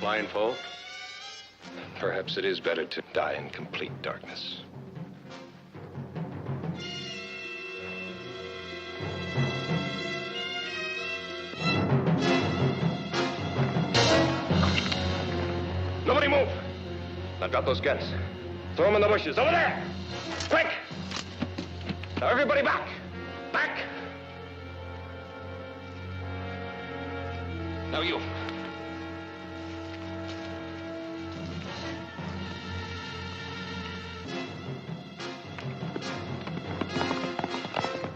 blindfold? Perhaps it is better to die in complete darkness. Nobody move! Now drop those guns. Throw them in the bushes. Over there! Quick! Now everybody back! Back! Now you.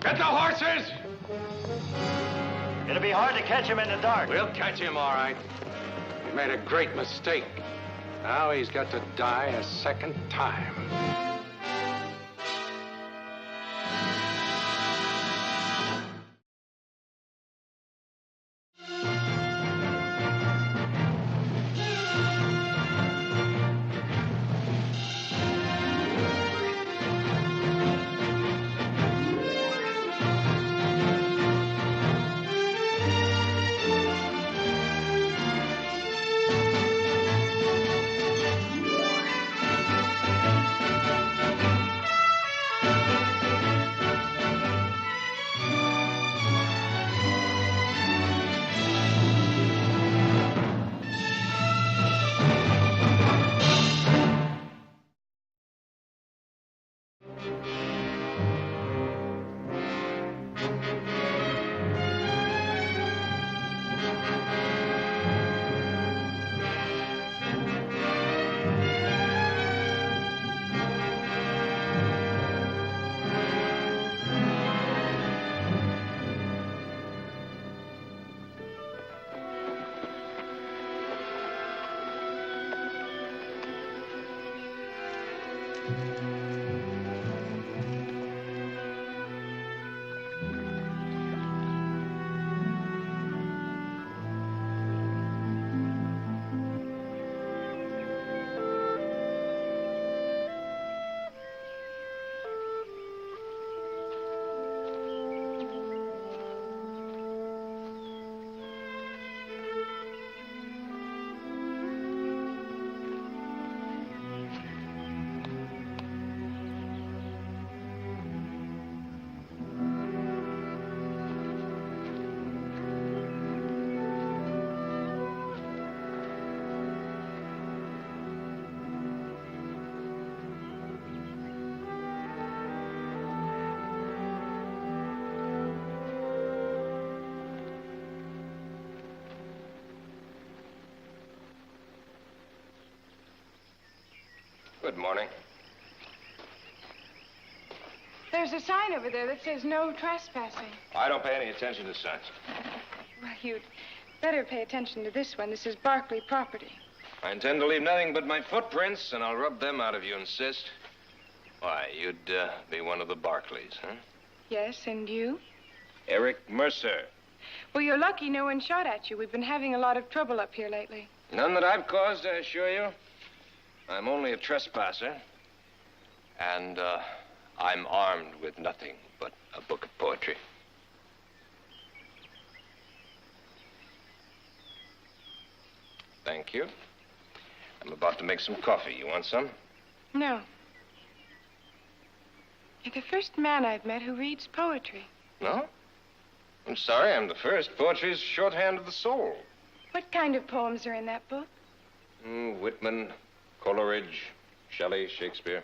Get the horses! It'll be hard to catch him in the dark. We'll catch him, all right. He made a great mistake. Now he's got to die a second time. Good morning. There's a sign over there that says no trespassing. I don't pay any attention to signs. Well, you'd better pay attention to this one. This is Barkley property. I intend to leave nothing but my footprints, and I'll rub them out if you insist. Why, you'd be one of the Barkleys, huh? Yes, and you? Eric Mercer. Well, you're lucky no one shot at you. We've been having a lot of trouble up here lately. None that I've caused, I assure you. I'm only a trespasser. And, I'm armed with nothing but a book of poetry. Thank you. I'm about to make some coffee. You want some? No. You're the first man I've met who reads poetry. No? I'm sorry, I'm the first. Poetry's shorthand of the soul. What kind of poems are in that book? Whitman, Coleridge, Shelley, Shakespeare.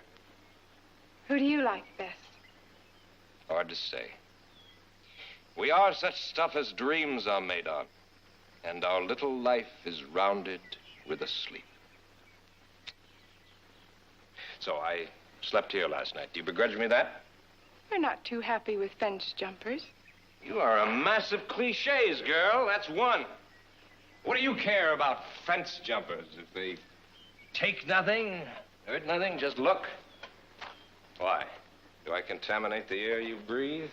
Who do you like best? Hard to say. We are such stuff as dreams are made of, and our little life is rounded with a sleep. So I slept here last night. Do you begrudge me that? We're not too happy with fence jumpers. You are a mass of cliches, girl. That's one. What do you care about fence jumpers? If they take nothing, hurt nothing, just look. Why? Do I contaminate the air you breathe?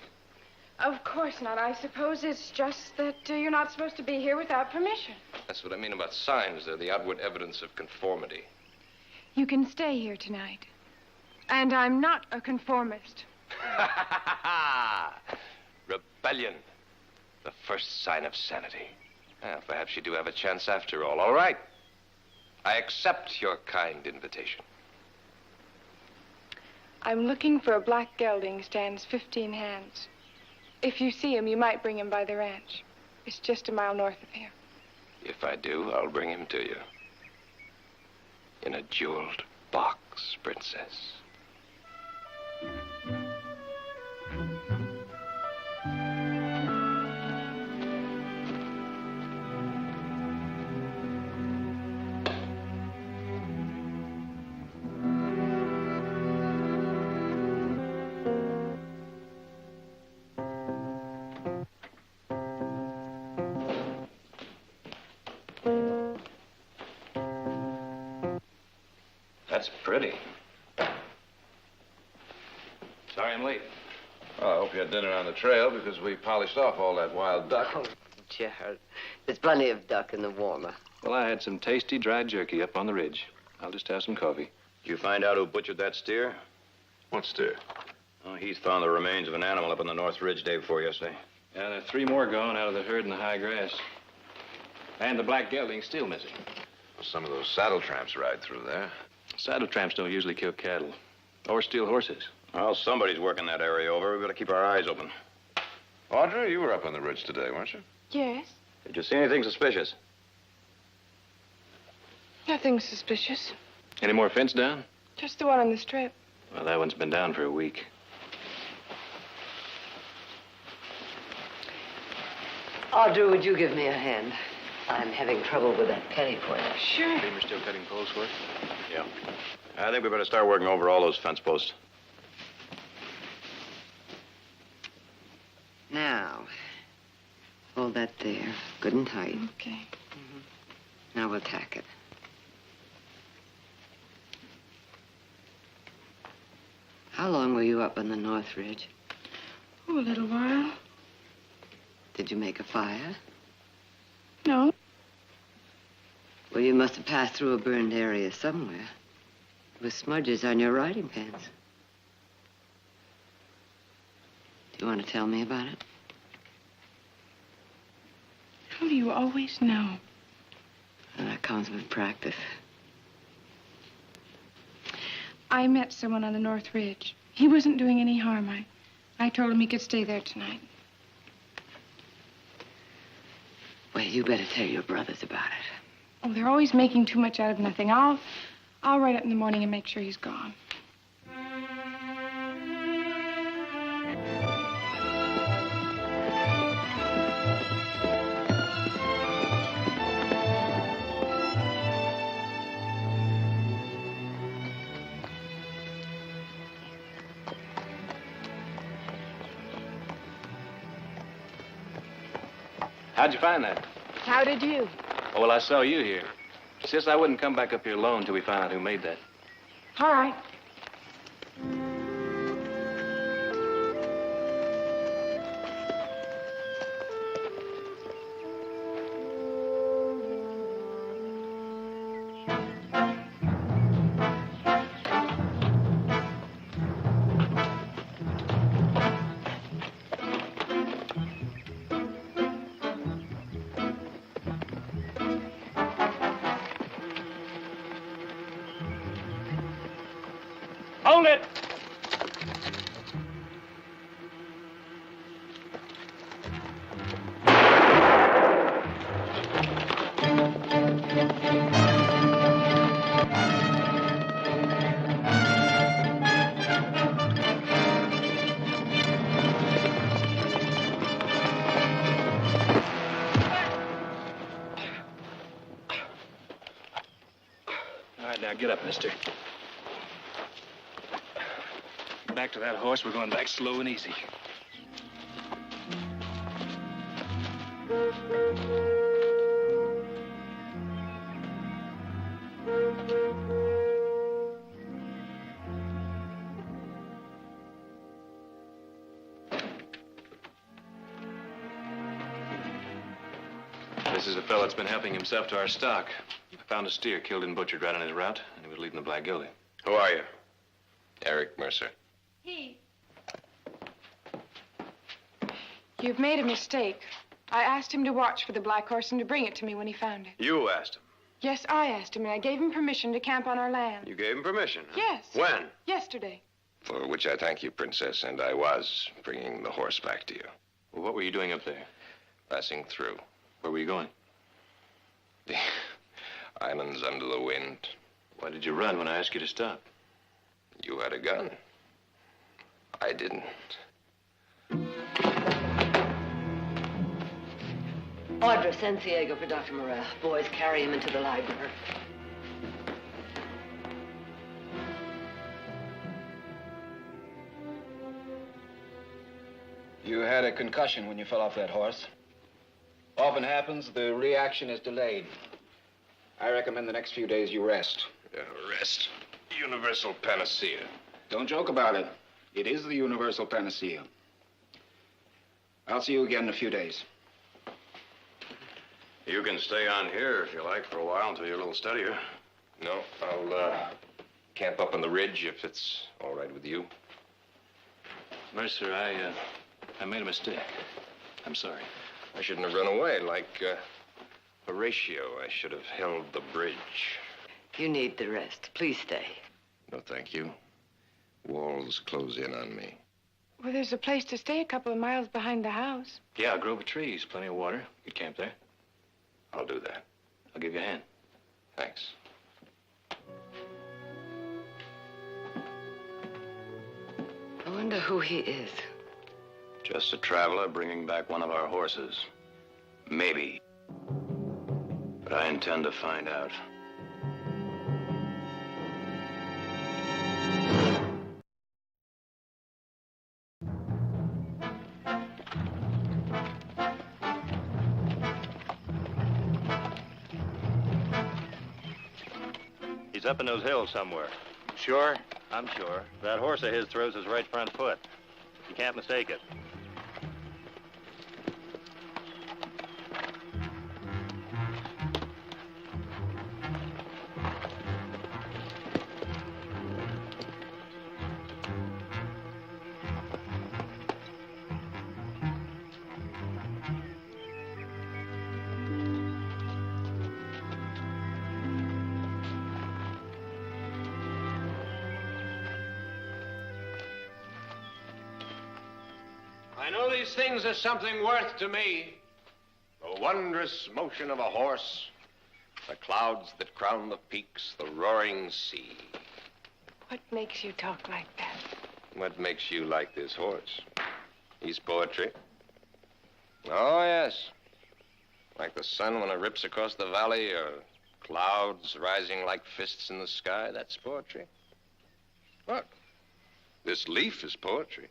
Of course not. I suppose it's just that you're not supposed to be here without permission. That's what I mean about signs. They're the outward evidence of conformity. You can stay here tonight. And I'm not a conformist. Rebellion. The first sign of sanity. Well, perhaps you do have a chance after all. All right. I accept your kind invitation. I'm looking for a black gelding, stands 15 hands. If you see him, you might bring him by the ranch. It's just a mile north of here. If I do, I'll bring him to you. In a jeweled box, Princess. That's pretty. Sorry I'm late. Well, I hope you had dinner on the trail because we polished off all that wild duck. Oh, Gerald, there's plenty of duck in the warmer. Well, I had some tasty dry jerky up on the ridge. I'll just have some coffee. Did you find out who butchered that steer? What steer? Oh, he's found the remains of an animal up on the North Ridge day before yesterday. Yeah, there are 3 more gone out of the herd in the high grass. And the black gelding's still missing. Well, some of those saddle tramps ride through there. Saddle tramps don't usually kill cattle or steal horses. Well, somebody's working that area over. We better keep our eyes open. Audrey, you were up on the ridge today, weren't you? Yes? Did you see anything suspicious? Nothing suspicious. Any more fence down? Just the one on the strip. Well, that one's been down for a week. Audrey, would you give me a hand? I'm having trouble with that penny point. Sure. Beamer's still cutting poles for it? Yeah. I think we better start working over all those fence posts. Now, hold that there, good and tight. Okay. Now we'll tack it. How long were you up on the North Ridge? Oh, a little while. Did you make a fire? No. Well, you must have passed through a burned area somewhere. There were smudges on your riding pants. Do you want to tell me about it? How do you always know? Well, that comes with practice. I met someone on the North Ridge. He wasn't doing any harm. I told him he could stay there tonight. Well, you better tell your brothers about it. Oh, they're always making too much out of nothing. I'll write up in the morning and make sure he's gone. How'd you find that? How did you? Oh, well, I saw you here. Sis, I wouldn't come back up here alone until we found out who made that. All right. Hold it! All right, now get up, mister. Back to that horse. We're going back slow and easy. This is a fellow that's been helping himself to our stock. I found a steer killed and butchered right on his route, and he was leading the black gelding. Who are you? Eric Mercer. He. You've made a mistake. I asked him to watch for the black horse and to bring it to me when he found it. You asked him. Yes, I asked him, and I gave him permission to camp on our land. You gave him permission, huh? Yes. When? Yesterday. For which I thank you, Princess, and I was bringing the horse back to you. Well, what were you doing up there? Passing through. Where were you going? The islands under the wind. Why did you run when I asked you to stop? You had a gun. I didn't. Audra, send Diego for Dr. Morel. Boys, carry him into the library. You had a concussion when you fell off that horse. Often happens, the reaction is delayed. I recommend the next few days you rest. Rest. Universal panacea. Don't joke about it. It is the universal panacea. I'll see you again in a few days. You can stay on here if you like for a while until you're a little steadier. No, I'll camp up on the ridge if it's all right with you. Mercer, I made a mistake. I'm sorry. I shouldn't have run away like Horatio. I should have held the bridge. You need the rest. Please stay. No, thank you. Walls close in on me. Well, there's a place to stay a couple of miles behind the house. Yeah, a grove of trees, plenty of water. You could camp there. I'll do that. I'll give you a hand. Thanks. I wonder who he is. Just a traveler bringing back one of our horses. Maybe. But I intend to find out. He's up in those hills somewhere. Sure? I'm sure. That horse of his throws his right front foot. You can't mistake it. I know these things are something worth to me. The wondrous motion of a horse, the clouds that crown the peaks, the roaring sea. What makes you talk like that? What makes you like this horse? He's poetry. Oh, yes. Like the sun when it rips across the valley, or clouds rising like fists in the sky. That's poetry. Look, this leaf is poetry.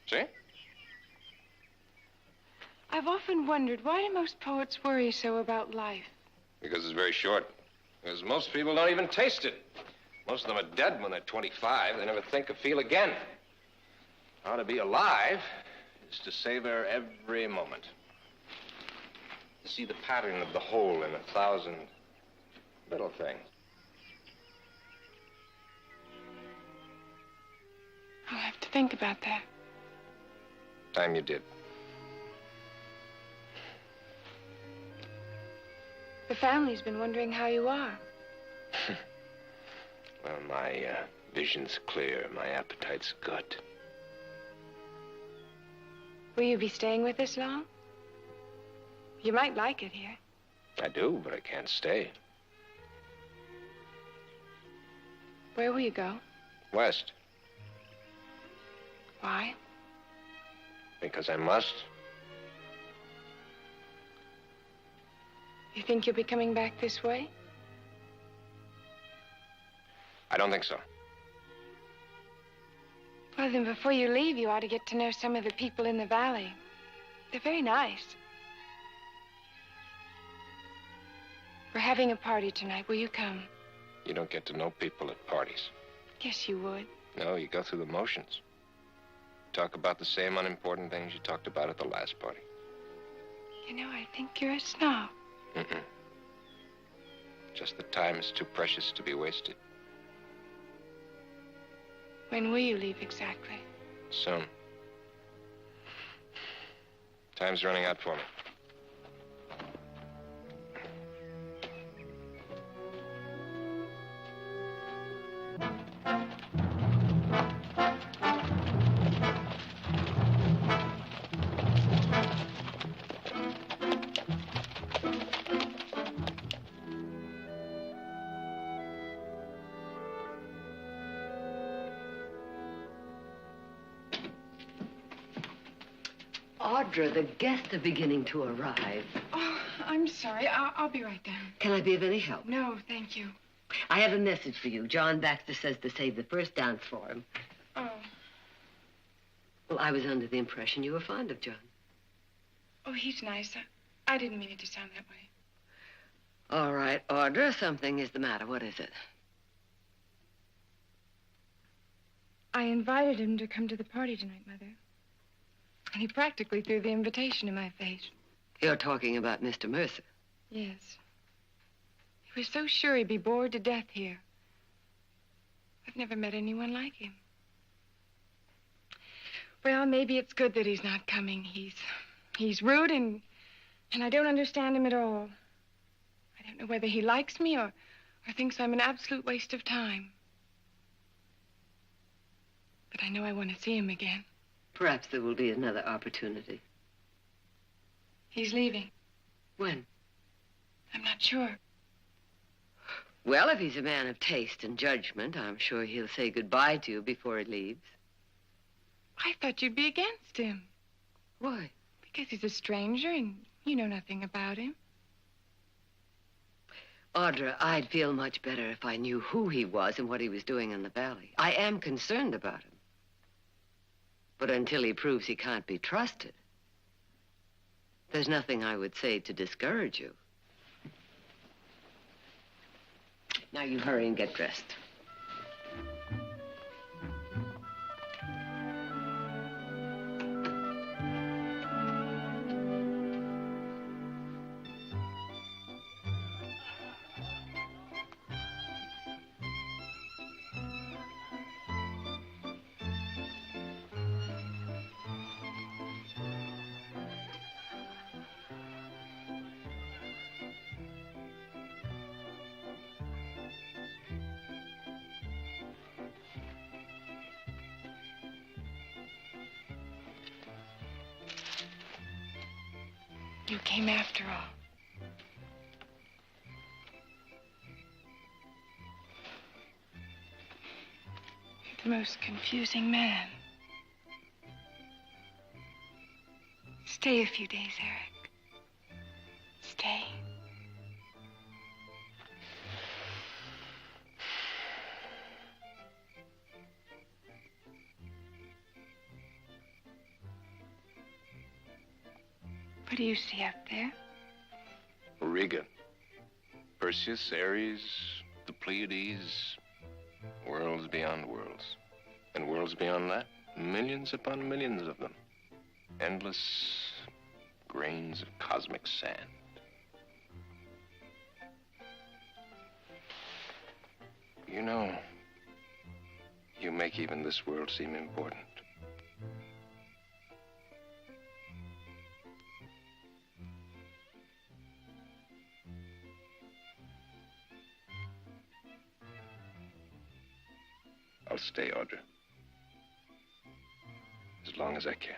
See? I've often wondered, why do most poets worry so about life? Because it's very short. Because most people don't even taste it. Most of them are dead when they're 25. They never think or feel again. How to be alive is to savor every moment. To see the pattern of the whole in 1,000 little things. I'll have to think about that. Time you did. The family's been wondering how you are. Well, my vision's clear. My appetite's good. Will you be staying with us long? You might like it here. I do, but I can't stay. Where will you go? West. Why? Because I must. You think you'll be coming back this way? I don't think so. Well, then before you leave, you ought to get to know some of the people in the valley. They're very nice. We're having a party tonight. Will you come? You don't get to know people at parties. Yes, you would. No, you go through the motions. Talk about the same unimportant things you talked about at the last party. You know, I think you're a snob. Mm-mm. Just the time is too precious to be wasted. When will you leave exactly? Soon. Time's running out for me. Audra, the guests are beginning to arrive. Oh, I'm sorry. I'll be right down. Can I be of any help? No, thank you. I have a message for you. John Baxter says to save the first dance for him. Oh. Well, I was under the impression you were fond of John. Oh, he's nice. I didn't mean it to sound that way. All right, Audra, something is the matter. What is it? I invited him to come to the party tonight, Mother. And he practically threw the invitation in my face. You're talking about Mr. Mercer. Yes. He was so sure he'd be bored to death here. I've never met anyone like him. Well, maybe it's good that he's not coming. He's rude and I don't understand him at all. I don't know whether he likes me or thinks I'm an absolute waste of time. But I know I want to see him again. Perhaps there will be another opportunity. He's leaving. When? I'm not sure. Well, if he's a man of taste and judgment, I'm sure he'll say goodbye to you before he leaves. I thought you'd be against him. Why? Because he's a stranger and you know nothing about him. Audra, I'd feel much better if I knew who he was and what he was doing in the valley. I am concerned about him. But until he proves he can't be trusted, there's nothing I would say to discourage you. Now you hurry and get dressed. You came after all. You're the most confusing man. Stay a few days, Eric. Stay. What do you see up there? Riga. Perseus, Ares, the Pleiades, worlds beyond worlds. And worlds beyond that, millions upon millions of them. Endless grains of cosmic sand. You know, you make even this world seem important. I'll stay, Audra. As long as I can.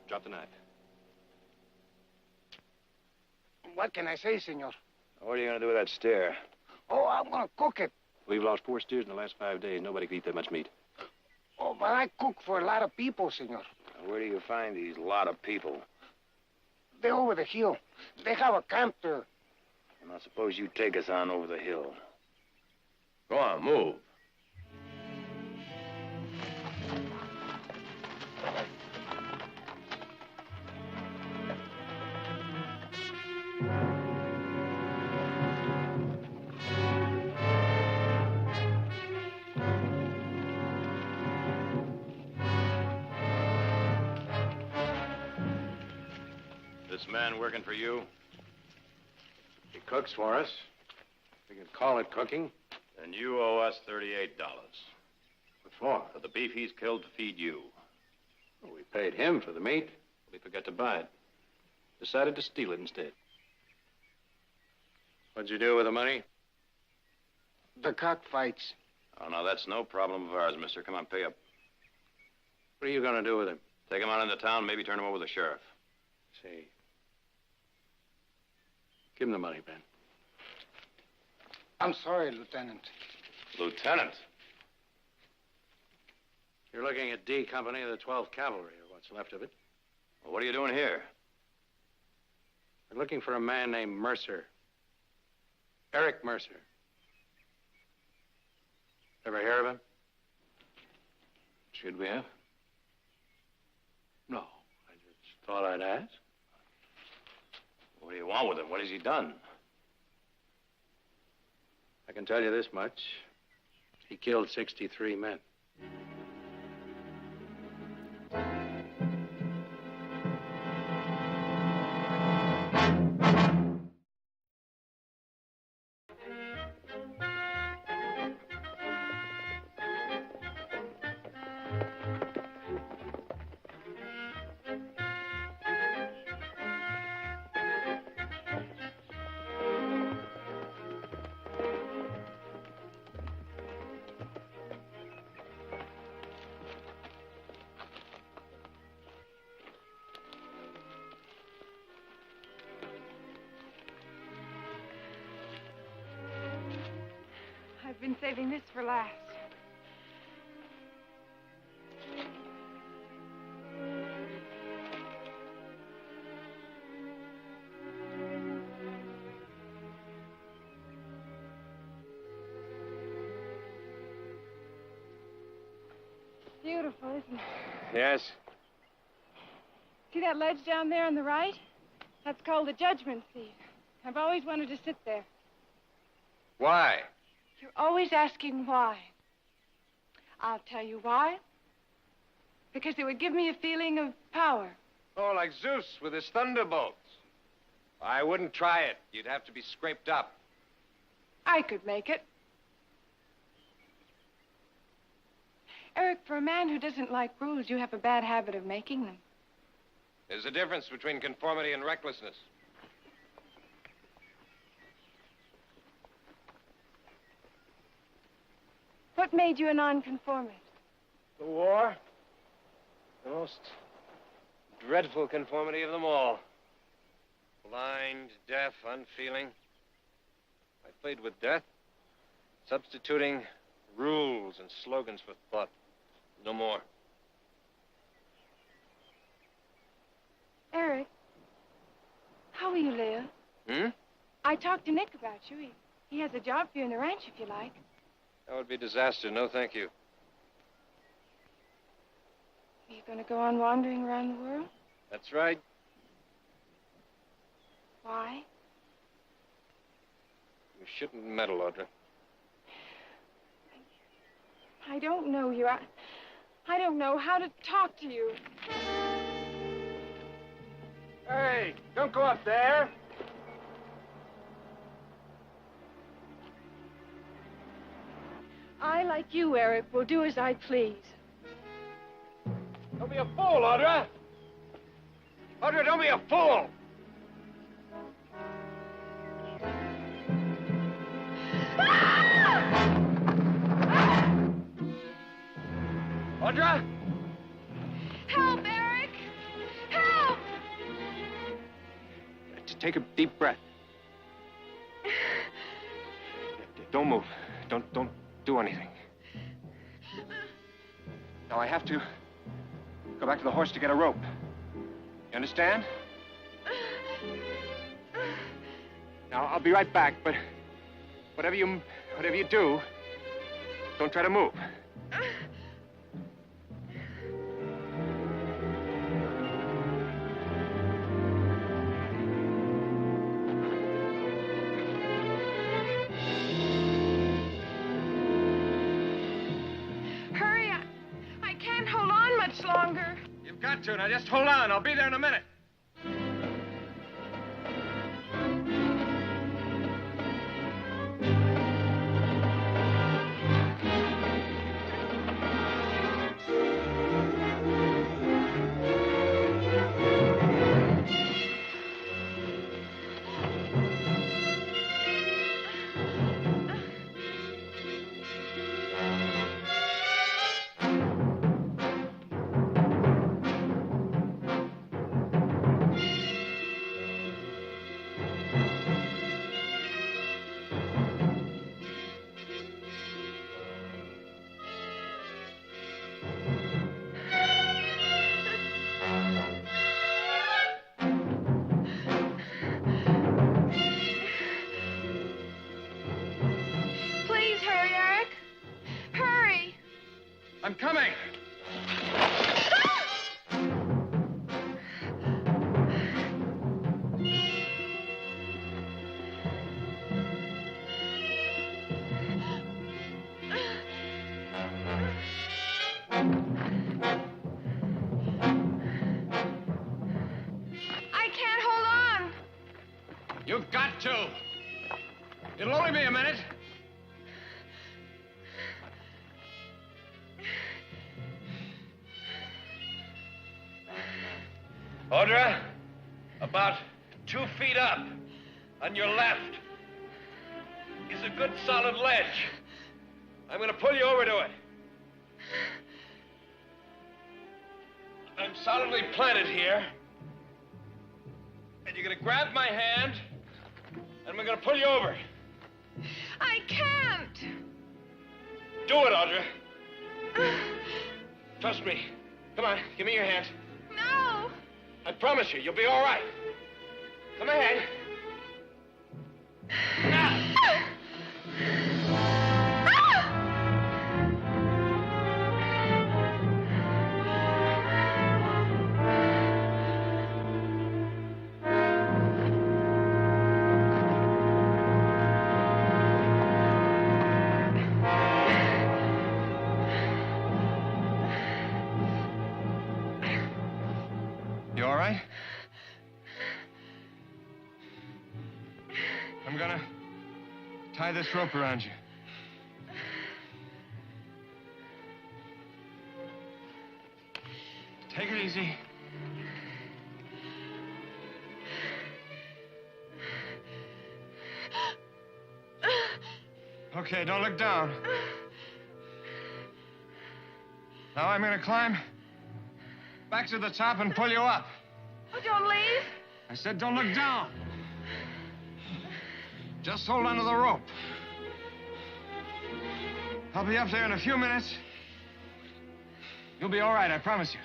Drop the knife. What can I say, senor? What are you going to do with that steer? Oh, I'm gonna cook it. We've lost 4 steers in the last 5 days. Nobody could eat that much meat. Oh, but I cook for a lot of people, senor. Where do you find these lot of people? They're over the hill. They have a camp there. And I suppose you take us on over the hill. Go on, move. This man working for you? He cooks for us. We can call it cooking. Then you owe us $38. What for? For the beef he's killed to feed you. Well, we paid him for the meat. We forgot to buy it. Decided to steal it instead. What'd you do with the money? The cockfights. Oh, no, that's no problem of ours, mister. Come on, pay up. What are you going to do with him? Take him out into town, maybe turn him over to the sheriff. See. Give him the money, Ben. I'm sorry, Lieutenant. Lieutenant? You're looking at D Company of the 12th Cavalry, or what's left of it. Well, what are you doing here? We're looking for a man named Mercer. Eric Mercer. Ever hear of him? Should we have? No. I just thought I'd ask. What do you want with him? What has he done? I can tell you this much. He killed 63 men. I've been saving this for last. Beautiful, isn't it? Yes? See that ledge down there on the right? That's called the judgment seat. I've always wanted to sit there. Why? You're always asking why. I'll tell you why. Because it would give me a feeling of power. Oh, like Zeus with his thunderbolts. I wouldn't try it. You'd have to be scraped up. I could make it. Eric, for a man who doesn't like rules, you have a bad habit of making them. There's a difference between conformity and recklessness. What made you a nonconformist? The war? The most dreadful conformity of them all. Blind, deaf, unfeeling. I played with death, substituting rules and slogans for thought. No more. Eric, how will you live? I talked to Nick about you. He has a job for you in the ranch if you like. That would be disaster. No, thank you. Are you going to go on wandering around the world? That's right. Why? You shouldn't meddle, Audra. I don't know you. I don't know how to talk to you. Hey, don't go up there. I, like you, Eric, will do as I please. Don't be a fool, Audra. Audra, don't be a fool. Audra? Help, Eric! Help! Take a deep breath. Don't move. Don't do anything. Now, I have to go back to the horse to get a rope. You understand? Now, I'll be right back, but whatever you do, don't try to move. Hurry, I can't hold on much longer. You've got to. Now, just hold on. I'll be there in a minute. I'm coming. I can't hold on. You've got to. It'll only be a minute. Audra, about 2 feet up on your left is a good solid ledge. I'm going to pull you over to it. I'm solidly planted here. And you're going to grab my hand, and we're going to pull you over. I can't. Do it, Audra. Trust me. Come on, give me your hand. No. I promise you, you'll be all right. Come ahead. Now. You all right? I'm gonna tie this rope around you. Take it easy. Okay, don't look down. Now I'm gonna climb back to the top and pull you up. Oh, don't leave. I said don't look down. Just hold onto the rope. I'll be up there in a few minutes. You'll be all right, I promise you.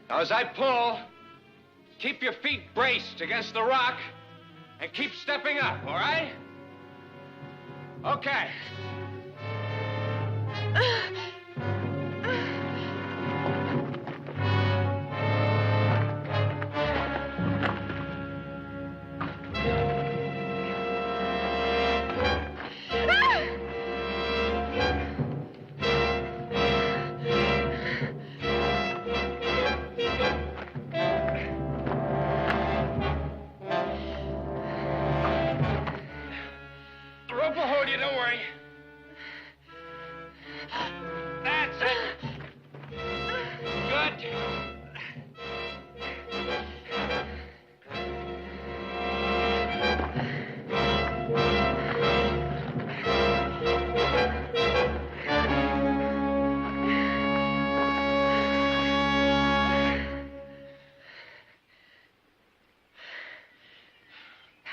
Now, as I pull, keep your feet braced against the rock and keep stepping up, all right? Okay.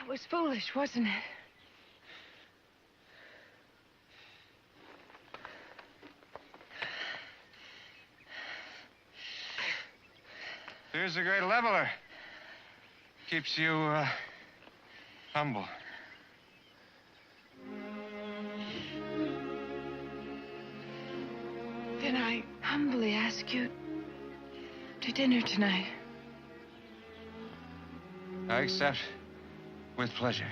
was foolish, wasn't it? Here's a great leveler. Keeps you, humble. Then I humbly ask you to dinner tonight. I accept with pleasure.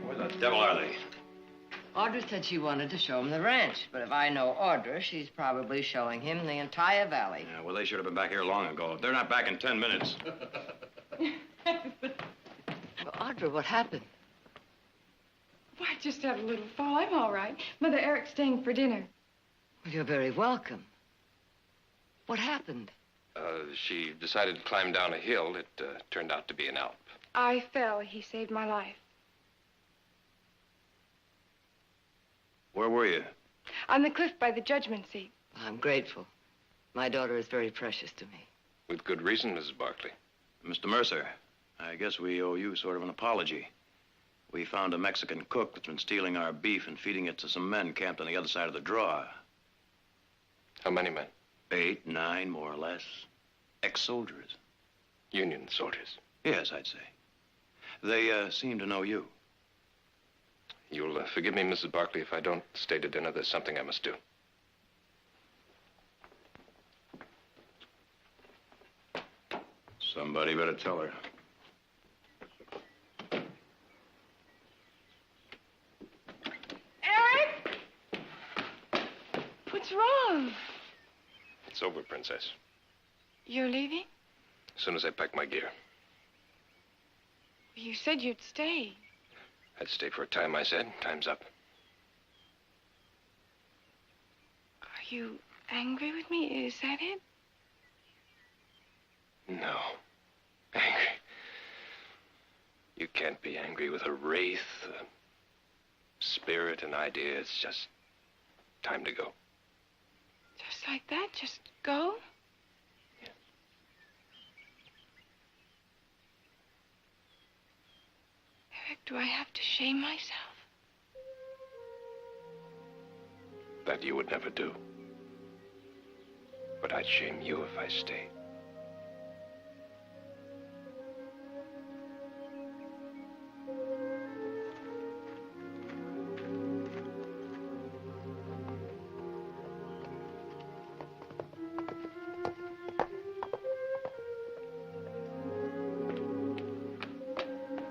Where the devil are they? Audra said she wanted to show him the ranch, but if I know Audra, she's probably showing him the entire valley. Yeah, well, they should have been back here long ago. If they're not back in 10 minutes. Well, Audra, what happened? Well, I just had a little fall. I'm all right. Mother Eric's staying for dinner. Well, you're very welcome. What happened? She decided to climb down a hill. It turned out to be an Alp. I fell. He saved my life. Where were you? On the cliff by the judgment seat. I'm grateful. My daughter is very precious to me. With good reason, Mrs. Barkley. Mr. Mercer, I guess we owe you sort of an apology. We found a Mexican cook that's been stealing our beef and feeding it to some men camped on the other side of the draw. How many men? 8, 9, more or less. Ex-soldiers. Union soldiers. Yes, I'd say. They seem to know you. You'll forgive me, Mrs. Barkley, if I don't stay to dinner. There's something I must do. Somebody better tell her. Eric! What's wrong? It's over, Princess. You're leaving? As soon as I pack my gear. You said you'd stay. I'd stay for a time, I said. Time's up. Are you angry with me? Is that it? No. Angry. You can't be angry with a wraith, a spirit, an idea. It's just time to go. Just like that? Just go? Yeah. Eric, do I have to shame myself? That you would never do. But I'd shame you if I stayed.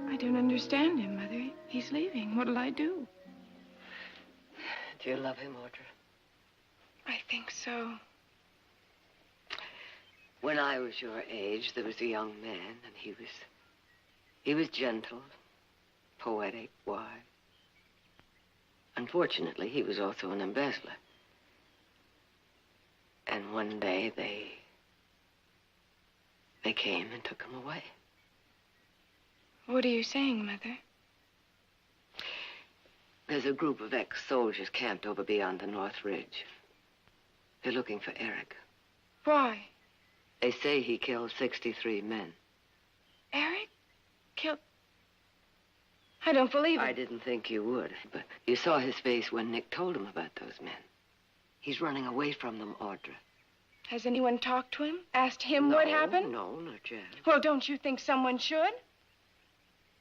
I don't understand him, Mother. He's leaving. What'll I do? Do you love him, Audra? I think so. When I was your age, there was a young man, and he was gentle, poetic, wise. Unfortunately, he was also an embezzler. And one day, they came and took him away. What are you saying, Mother? There's a group of ex-soldiers camped over beyond the North Ridge. They're looking for Eric. Why? They say he killed 63 men. Eric? Killed... I don't believe it. I didn't think you would, but you saw his face when Nick told him about those men. He's running away from them, Audra. Has anyone talked to him? Asked him what happened? No, not yet. Well, don't you think someone should?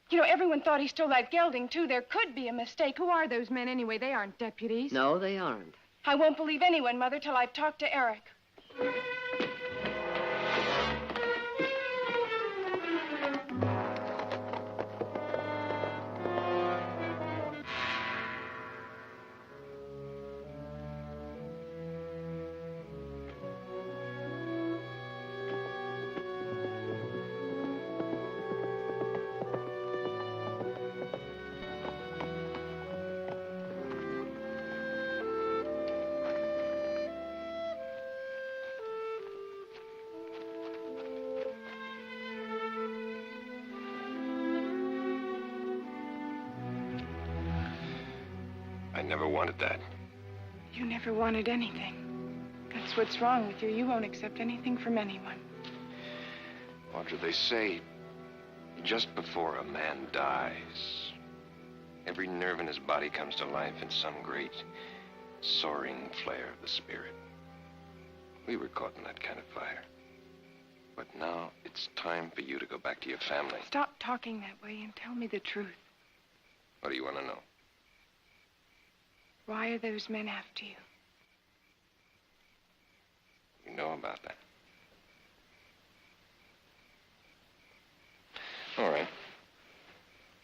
You know, everyone thought he stole that gelding, too. There could be a mistake. Who are those men, anyway? They aren't deputies. No, they aren't. I won't believe anyone, Mother, till I've talked to Eric. I never wanted that. You never wanted anything. That's what's wrong with you. You won't accept anything from anyone. Audra, they say just before a man dies, every nerve in his body comes to life in some great soaring flare of the spirit. We were caught in that kind of fire. But now it's time for you to go back to your family. Stop talking that way and tell me the truth. What do you want to know? Why are those men after you? You know about that. All right.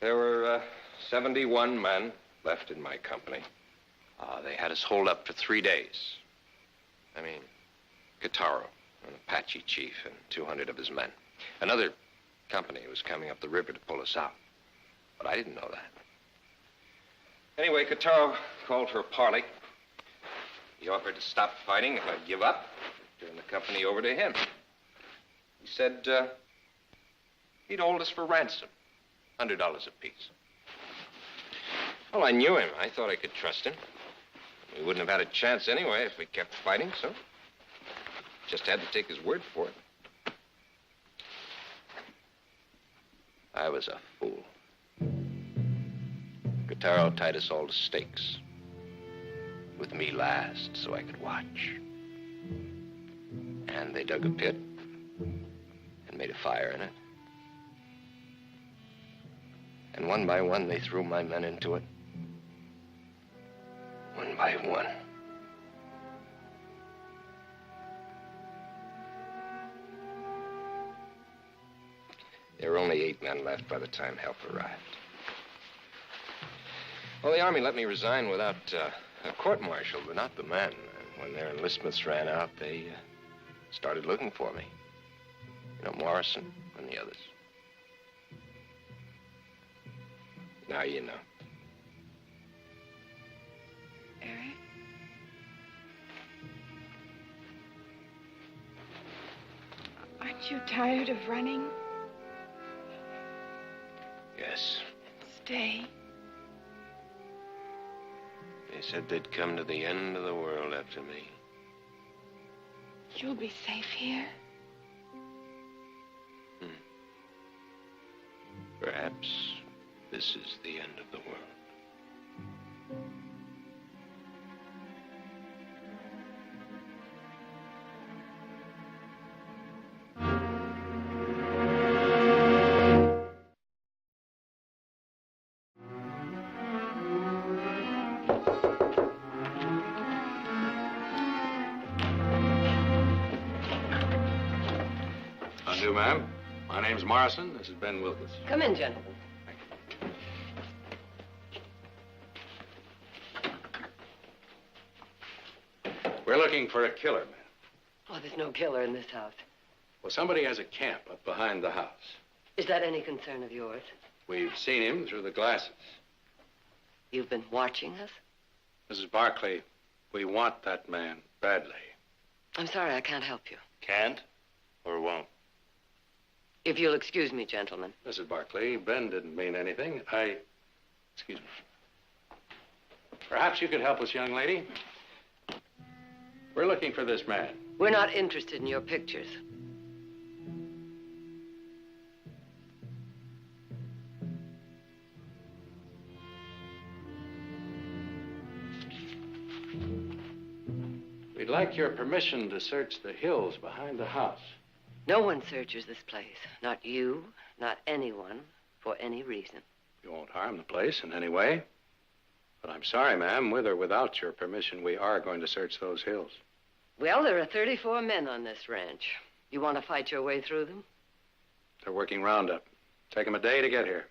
There were 71 men left in my company. They had us holed up for 3 days. I mean, Guitarro, an Apache chief, and 200 of his men. Another company was coming up the river to pull us out. But I didn't know that. Anyway, Guitarro called for a parley. He offered to stop fighting if I'd give up, turn the company over to him. He said he'd hold us for ransom, $100 apiece. Well, I knew him. I thought I could trust him. We wouldn't have had a chance anyway if we kept fighting, so just had to take his word for it. I was a fool. Guitarro tied us all to stakes, with me last so I could watch. And they dug a pit and made a fire in it. And one by one, they threw my men into it. One by one. There were only 8 men left by the time help arrived. Well, the Army let me resign without a court-martial, but not the men. When their enlistments ran out, they started looking for me. You know, Morrison and the others. Now you know. Eric? Aren't you tired of running? Yes. Stay. They said they'd come to the end of the world after me. You'll be safe here. Perhaps this is the end of the world. Undo, ma'am. My name's Morrison. This is Ben Wilkins. Come in, gentlemen. We're looking for a killer, ma'am. Oh, there's no killer in this house. Well, somebody has a camp up behind the house. Is that any concern of yours? We've seen him through the glasses. You've been watching us? Mrs. Barkley, we want that man badly. I'm sorry, I can't help you. Can't or won't? If you'll excuse me, gentlemen. Mrs. Barkley, Ben didn't mean anything. Excuse me. Perhaps you could help us, young lady. We're looking for this man. We're not interested in your pictures. We'd like your permission to search the hills behind the house. No one searches this place. Not you, not anyone, for any reason. We won't harm the place in any way. But I'm sorry, ma'am, with or without your permission, we are going to search those hills. Well, there are 34 men on this ranch. You want to fight your way through them? They're working roundup. Take them a day to get here.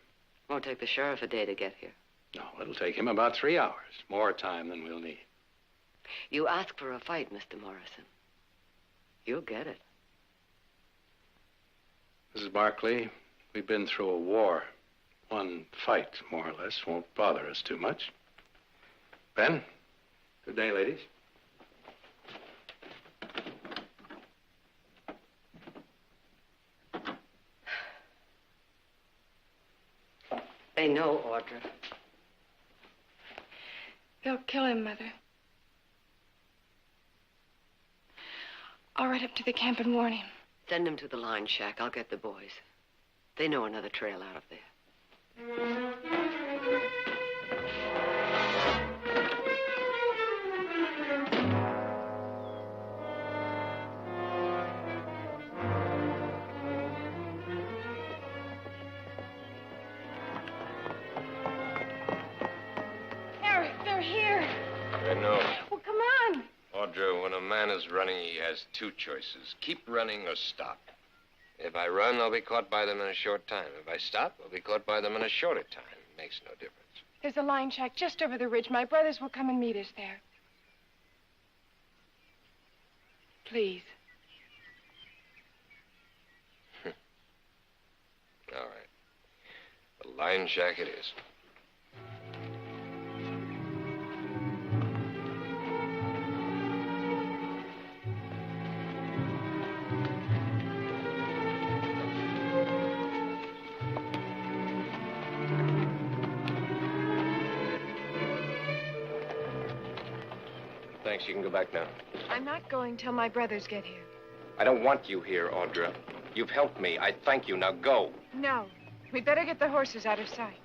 Won't take the sheriff a day to get here. No, it'll take him about 3 hours. More time than we'll need. You ask for a fight, Mr. Morrison. You'll get it. Mrs. Barkley, we've been through a war. One fight, more or less, won't bother us too much. Ben, good day, ladies. They know, Audra. They'll kill him, Mother. I'll ride up to the camp and warn him. Send him to the line shack. I'll get the boys. They know another trail out of there. Eric, they're here. I know. Well, come on. Audra, when a man is running, he has two choices. Keep running or stop. If I run, I'll be caught by them in a short time. If I stop, I'll be caught by them in a shorter time. It makes no difference. There's a line shack just over the ridge. My brothers will come and meet us there. Please. All right. The line shack it is. Thanks, you can go back now. I'm not going till my brothers get here. I don't want you here, Audra. You've helped me. I thank you. Now go. No. We'd better get the horses out of sight.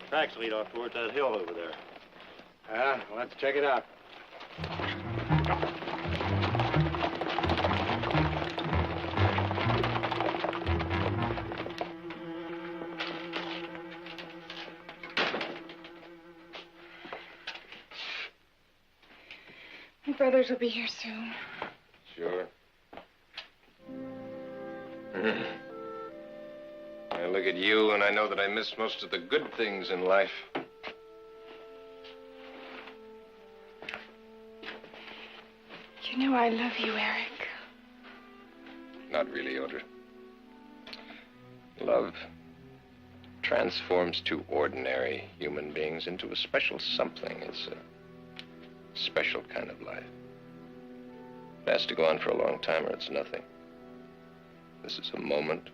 Tracks lead off towards that hill over there. Let's check it out. My brothers will be here soon. Sure. I look at you and I know that I miss most of the good things in life. You know I love you, Eric. Not really, Audra. Love transforms two ordinary human beings into a special something. It's a special kind of life. It has to go on for a long time or it's nothing. This is a moment,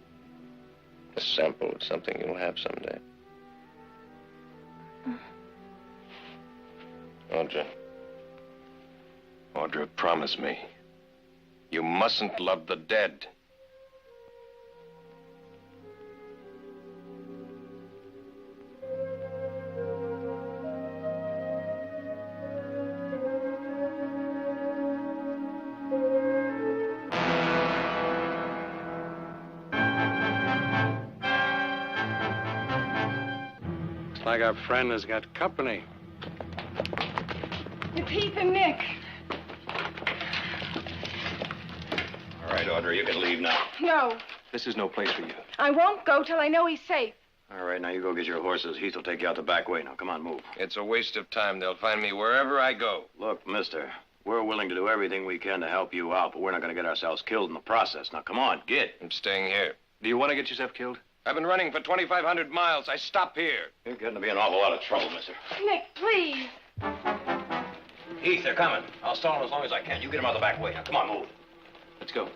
a sample of something you'll have someday. Audra. Audra, promise me. You mustn't love the dead. Looks like our friend has got company. It's Heath and Nick. All right, Audra, you can leave now. No. This is no place for you. I won't go till I know he's safe. All right, now you go get your horses. Heath will take you out the back way. Now, come on, move. It's a waste of time. They'll find me wherever I go. Look, mister, we're willing to do everything we can to help you out, but we're not going to get ourselves killed in the process. Now, come on, get. I'm staying here. Do you want to get yourself killed? I've been running for 2,500 miles. I stop here. You're getting to be an awful lot of trouble, mister. Nick, please. Heath, they're coming. I'll stall them as long as I can. You get them out the back way. Now, come on, move. Let's go.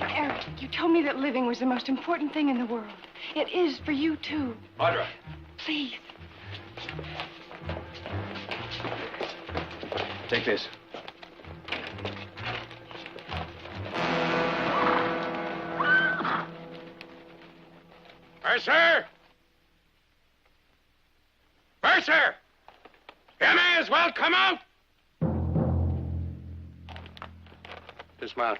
Eric, you told me that living was the most important thing in the world. It is for you, too. Audra. Please. Take this. Mercer! Mercer! You may as well come out! Dismount.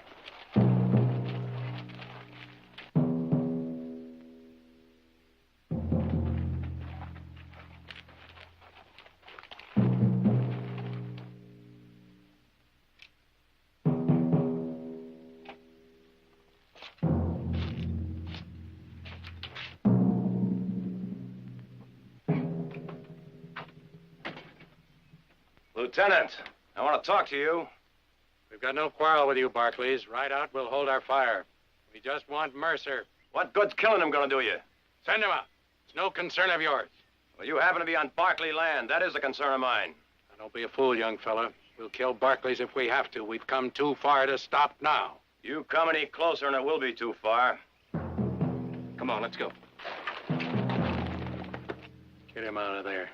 Lieutenant, I want to talk to you. We've got no quarrel with you, Barkleys. Right out, we'll hold our fire. We just want Mercer. What good's killing him going to do you? Send him out. It's no concern of yours. Well, you happen to be on Barkley land. That is a concern of mine. Now, don't be a fool, young fella. We'll kill Barkleys if we have to. We've come too far to stop now. You come any closer and it will be too far. Come on, let's go. Get him out of there.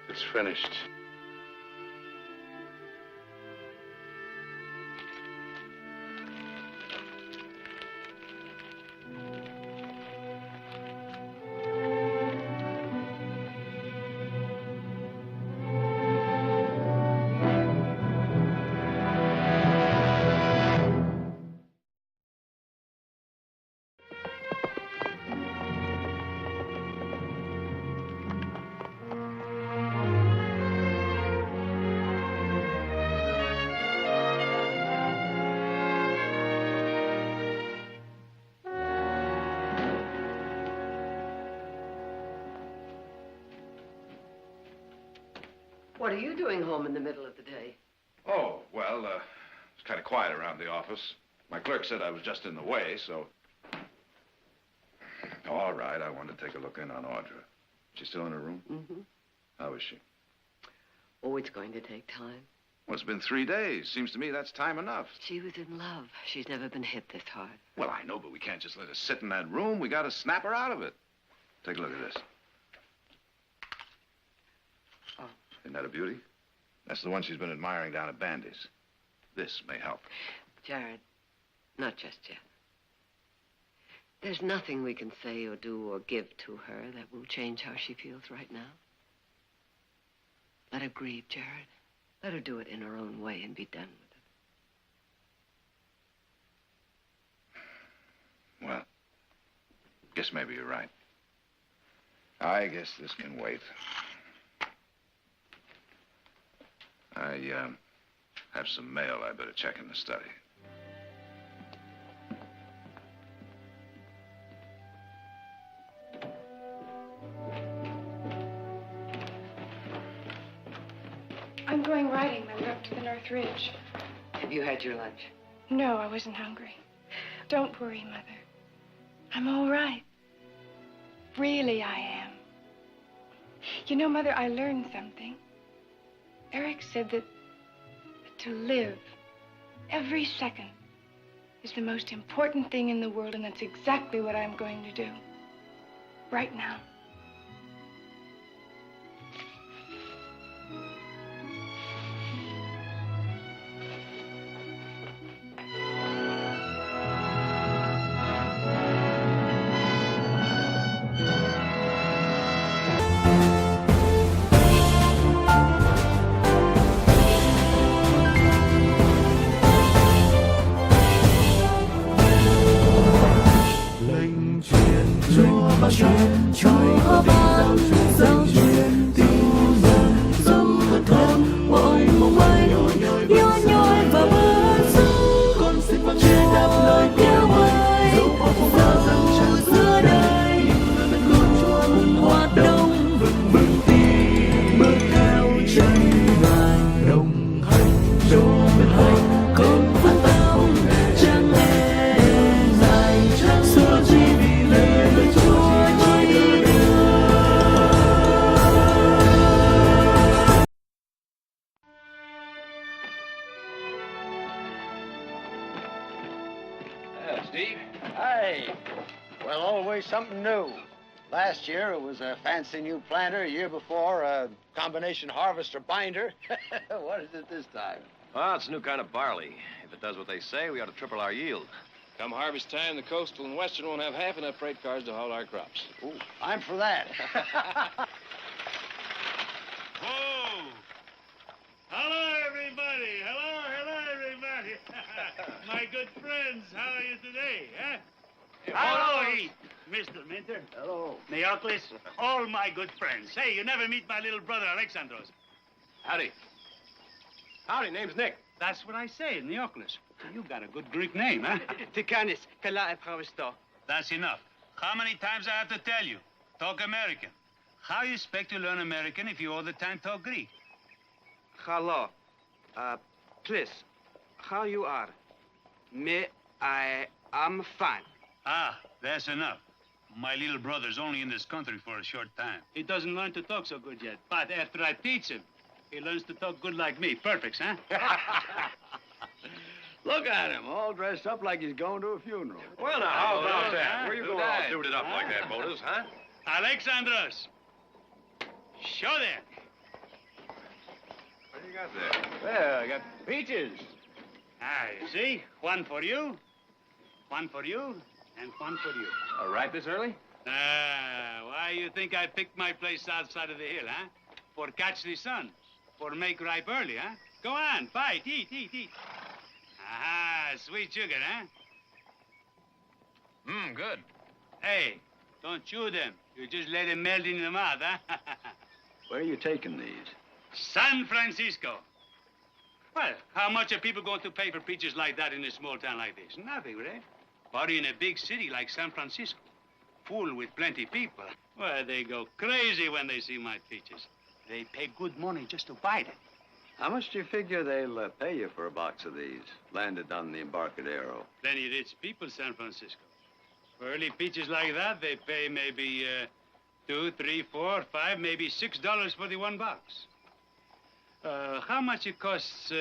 It's finished. What are you doing home in the middle of the day? Oh, well, it's kind of quiet around the office. My clerk said I was just in the way, so... Oh, all right, I wanted to take a look in on Audra. She's still in her room? Mm-hmm. How is she? Oh, it's going to take time. Well, it's been 3 days. Seems to me that's time enough. She was in love. She's never been hit this hard. Well, I know, but we can't just let her sit in that room. We got to snap her out of it. Take a look at this. Oh. Isn't that a beauty? That's the one she's been admiring down at Bandy's. This may help. Jared, not just yet. There's nothing we can say or do or give to her that will change how she feels right now. Let her grieve, Jared. Let her do it in her own way and be done with it. Well, guess maybe you're right. I guess this can wait. I have some mail I better check in the study. I'm going riding, Mother, up to the North Ridge. Have you had your lunch? No, I wasn't hungry. Don't worry, Mother. I'm all right. Really, I am. You know, Mother, I learned something. Eric said that to live every second is the most important thing in the world, and that's exactly what I'm going to do. Right now. chuyện cho ban giao chuyện tình dần dâng thân mỗi mong mây nhói nhói và bớt dưng con xin vâng trên đáp lời kêu gọi dẫu giữa đây luôn chuông hoa đông vừng vừng tim bước theo chân ngài đồng hành cho bên hành con phát tao chẳng lẽ dài chẳng xưa chỉ vì lệ lời chúa. Steve? Hey. Well, always something new. Last year, it was a fancy new planter. Year before, a combination harvester binder. What is it this time? Well, it's a new kind of barley. If it does what they say, we ought to triple our yield. Come harvest time, the coastal and western won't have half enough freight cars to haul our crops. Ooh, I'm for that. Oh! Hello, everybody. Hello, everybody. My good friends, how are you today, huh? Hello, Mr. Minter. Hello. Neoclis, all my good friends. Hey, you never meet my little brother, Alexandros. Howdy. Howdy, name's Nick. That's what I say, Neoclis. You got a good Greek name, huh? Tikanis, kala epravisto. That's enough. How many times I have to tell you? Talk American. How you expect to learn American if you all the time talk Greek? Hello. Please, how you are? Me, I am fine. Ah, that's enough. My little brother's only in this country for a short time. He doesn't learn to talk so good yet. But after I teach him, he learns to talk good like me. Perfect, huh? Look at him, all dressed up like he's going to a funeral. Well, now, how about that? Where you going all suited up like that, Motors, huh? Alexandros. Show there. What do you got there? Well, I got peaches. Ah, you see? One for you, and one for you. All right this early? Ah, why you think I picked my place outside of the hill, huh? For catch the sun, for make ripe early, huh? Go on, bite, eat. Aha, sweet sugar, huh? Good. Hey, don't chew them. You just let them melt in the mouth, huh? Where are you taking these? San Francisco. Well, how much are people going to pay for peaches like that in a small town like this? Nothing, right? But in a big city like San Francisco, full with plenty people, well, they go crazy when they see my peaches. They pay good money just to buy them. How much do you figure they'll pay you for a box of these, landed on the Embarcadero? Plenty rich people, San Francisco. For early peaches like that, they pay maybe $2, $3, $4, $5, maybe $6 for the one box. How much it costs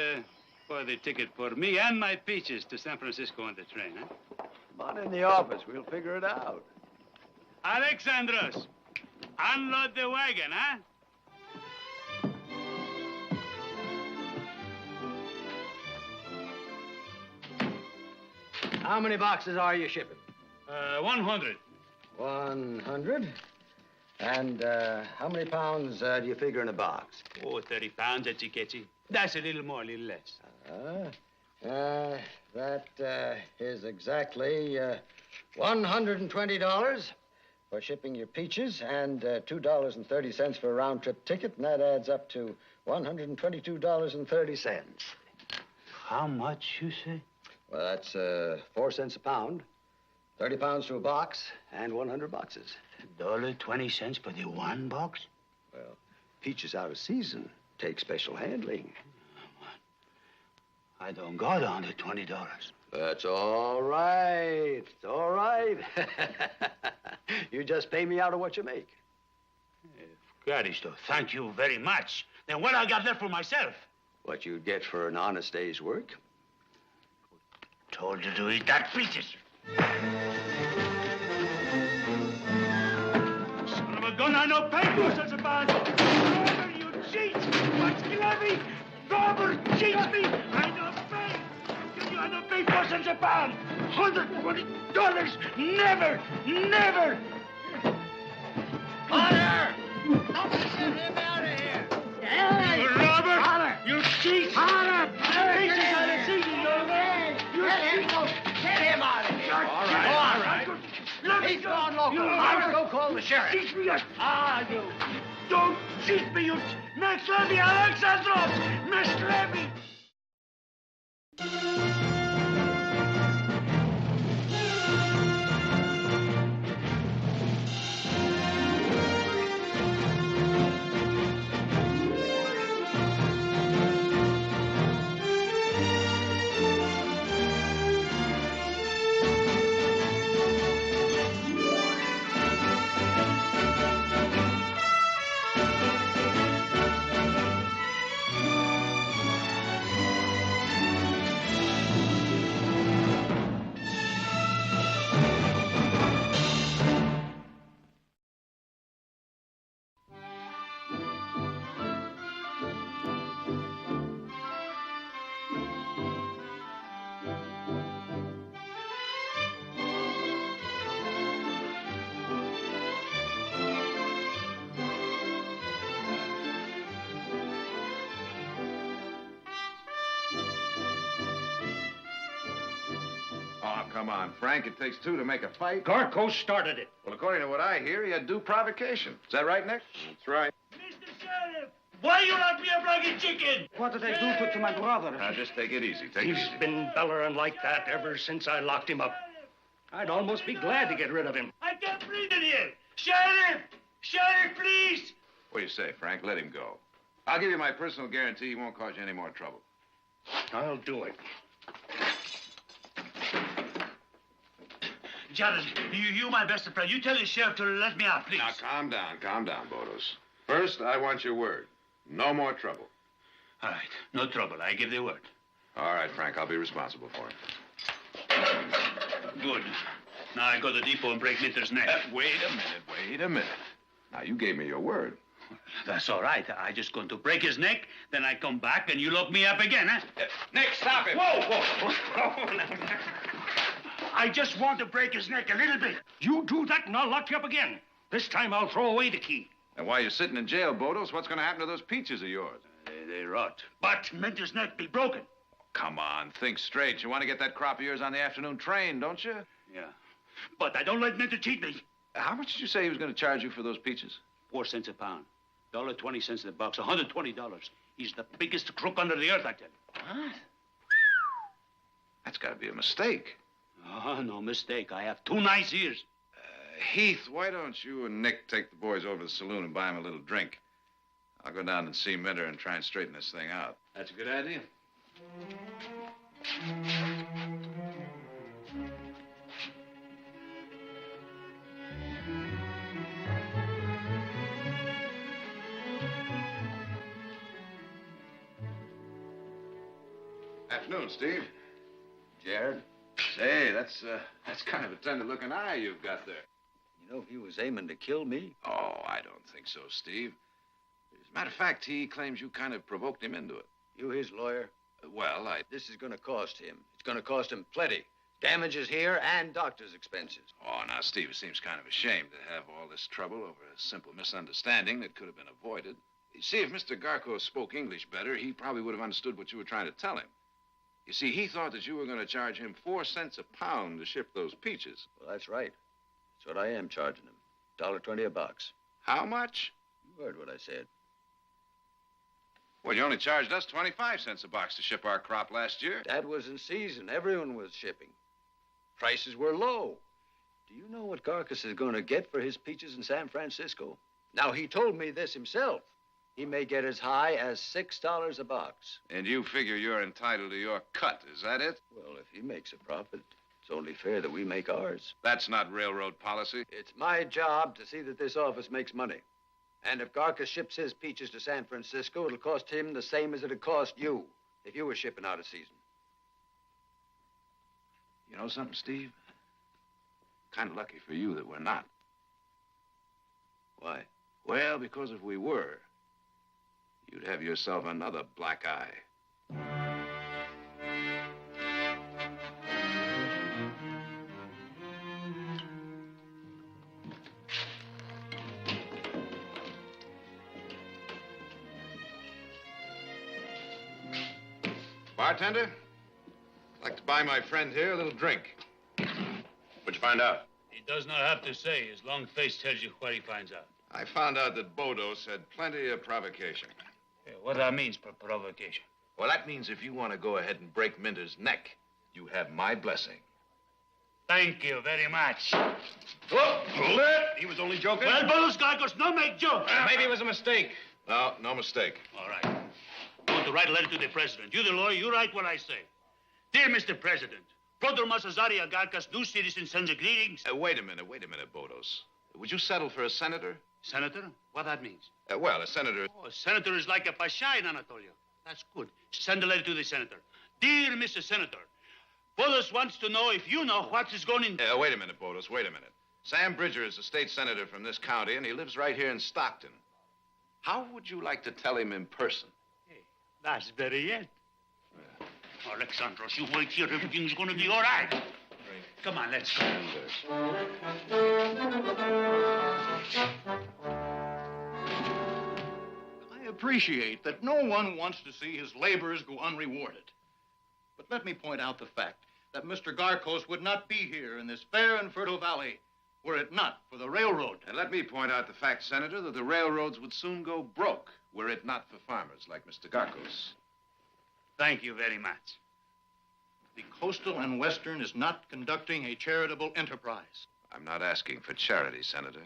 for the ticket for me and my peaches to San Francisco on the train, huh? Come on in the office. We'll figure it out. Alexandros, unload the wagon, huh? How many boxes are you shipping? 100. 100? And how many pounds do you figure in a box? Oh, 30 pounds, etchi-ketchi. That's a little more, a little less. That is exactly $120 for shipping your peaches and $2.30 for a round-trip ticket, and that adds up to $122.30. How much, you say? Well, that's 4 cents a pound, 30 pounds to a box, and 100 boxes. $1.20 for the one box? Well, peaches out of season take special handling. I don't go down to $20. That's all right. It's all right. You just pay me out of what you make. Caristo, thank you very much. Then what I got left for myself? What you'd get for an honest day's work. Told you to eat that peaches. Son of a gun, I know pay for such a bad. Robber, you cheat! What's Glavy? Robber cheats me! I know pay! I know pay for such a pound! $120! Never! Never! Honor! Somebody get him out of here! Hey! Robert! Honor! You cheat! Honor! Peaches out of season, Get him out of here! All right. He's gone local. I'll go call the sheriff. Cheat me, you! Don't cheat me, you! Miss Levy, Alexandros! Miss Levy! come on, Frank. It takes two to make a fight. Garco started it. Well, according to what I hear, he had due provocation. Is that right, Nick? That's right. Mr. Sheriff, why you lock me up like a chicken? What did I do to my brother? Now, just take it easy. Take it He's easy. been bellering like that ever since I locked him up. I'd almost be glad to get rid of him. I can't breathe in here. Sheriff! Sheriff, please! What do you say, Frank? Let him go. I'll give you my personal guarantee he won't cause you any more trouble. I'll do it. Jared, you my best friend. You tell the sheriff to let me out, please. Now, calm down, Bodos. First, I want your word. No more trouble. All right, no trouble. I give the word. All right, Frank, I'll be responsible for it. Good. Now I go to the depot and break Minter's neck. Wait a minute. Now, you gave me your word. That's all right. I just going to break his neck, then I come back and you lock me up again, huh? Nick, stop him! Whoa! I just want to break his neck a little bit. You do that and I'll lock you up again. This time I'll throw away the key. And while you're sitting in jail, Bodos, what's going to happen to those peaches of yours? They rot. But Minter's neck be broken. Come on, think straight. You want to get that crop of yours on the afternoon train, don't you? Yeah. But I don't let Minter cheat me. How much did you say he was going to charge you for those peaches? 4 cents a pound. $1.20 the box. $120. He's the biggest crook under the earth, I tell you. What? That's got to be a mistake. Oh, no mistake. I have 2 nice ears. Heath, why don't you and Nick take the boys over to the saloon and buy them a little drink? I'll go down and see Minter and try and straighten this thing out. That's a good idea. Afternoon, Steve. Jared. Say, that's kind of a tender-looking eye you've got there. You know, if he was aiming to kill me. Oh, I don't think so, Steve. As a matter of fact, he claims you kind of provoked him into it. You his lawyer? Well, This is going to cost him. It's going to cost him plenty. Damages here and doctor's expenses. Oh, now, Steve, it seems kind of a shame to have all this trouble over a simple misunderstanding that could have been avoided. You see, if Mr. Garco spoke English better, he probably would have understood what you were trying to tell him. You see, he thought that you were going to charge him 4 cents a pound to ship those peaches. Well, that's right. That's what I am charging him. $1.20 a box. How much? You heard what I said. Well, you only charged us 25 cents a box to ship our crop last year. That was in season. Everyone was shipping. Prices were low. Do you know what Garcus is going to get for his peaches in San Francisco? Now, he told me this himself. He may get as high as $6 a box. And you figure you're entitled to your cut, is that it? Well, if he makes a profit, it's only fair that we make ours. That's not railroad policy. It's my job to see that this office makes money. And if Garcus ships his peaches to San Francisco, it'll cost him the same as it'd cost you if you were shipping out of season. You know something, Steve? Kind of lucky for you that we're not. Why? Well, because if we were, you'd have yourself another black eye. Bartender, I'd like to buy my friend here a little drink. What'd you find out? He does not have to say. His long face tells you what he finds out. I found out that Bodos had plenty of provocation. Yeah, what that means for provocation? Well, that means if you want to go ahead and break Minter's neck, you have my blessing. Thank you very much. Oh, he was only joking. Well, Bodos Garcos, no make joke. Maybe it was a mistake. No, no mistake. All right. I want to write a letter to the president. You, the lawyer, you write what I say. Dear Mr. President, Brother Masazaria Garcas, new citizen, sends you greetings. Wait a minute, Bodos. Would you settle for a senator? Senator? What that means? Well, a senator... Oh, a senator is like a pasha in Anatolia. That's good. Send a letter to the senator. Dear Mr. Senator, Bodos wants to know if you know what is going in... wait a minute, Bodos, wait a minute. Sam Bridger is a state senator from this county, and he lives right here in Stockton. How would you like to tell him in person? Hey, that's very it. Alexandros, you wait here. Everything's going to be all right. Come on, let's go. I appreciate that no one wants to see his labors go unrewarded. But let me point out the fact that Mr. Garkos would not be here in this fair and fertile valley were it not for the railroad. And let me point out the fact, Senator, that the railroads would soon go broke were it not for farmers like Mr. Garkos. Thank you very much. The Coastal and Western is not conducting a charitable enterprise. I'm not asking for charity, Senator.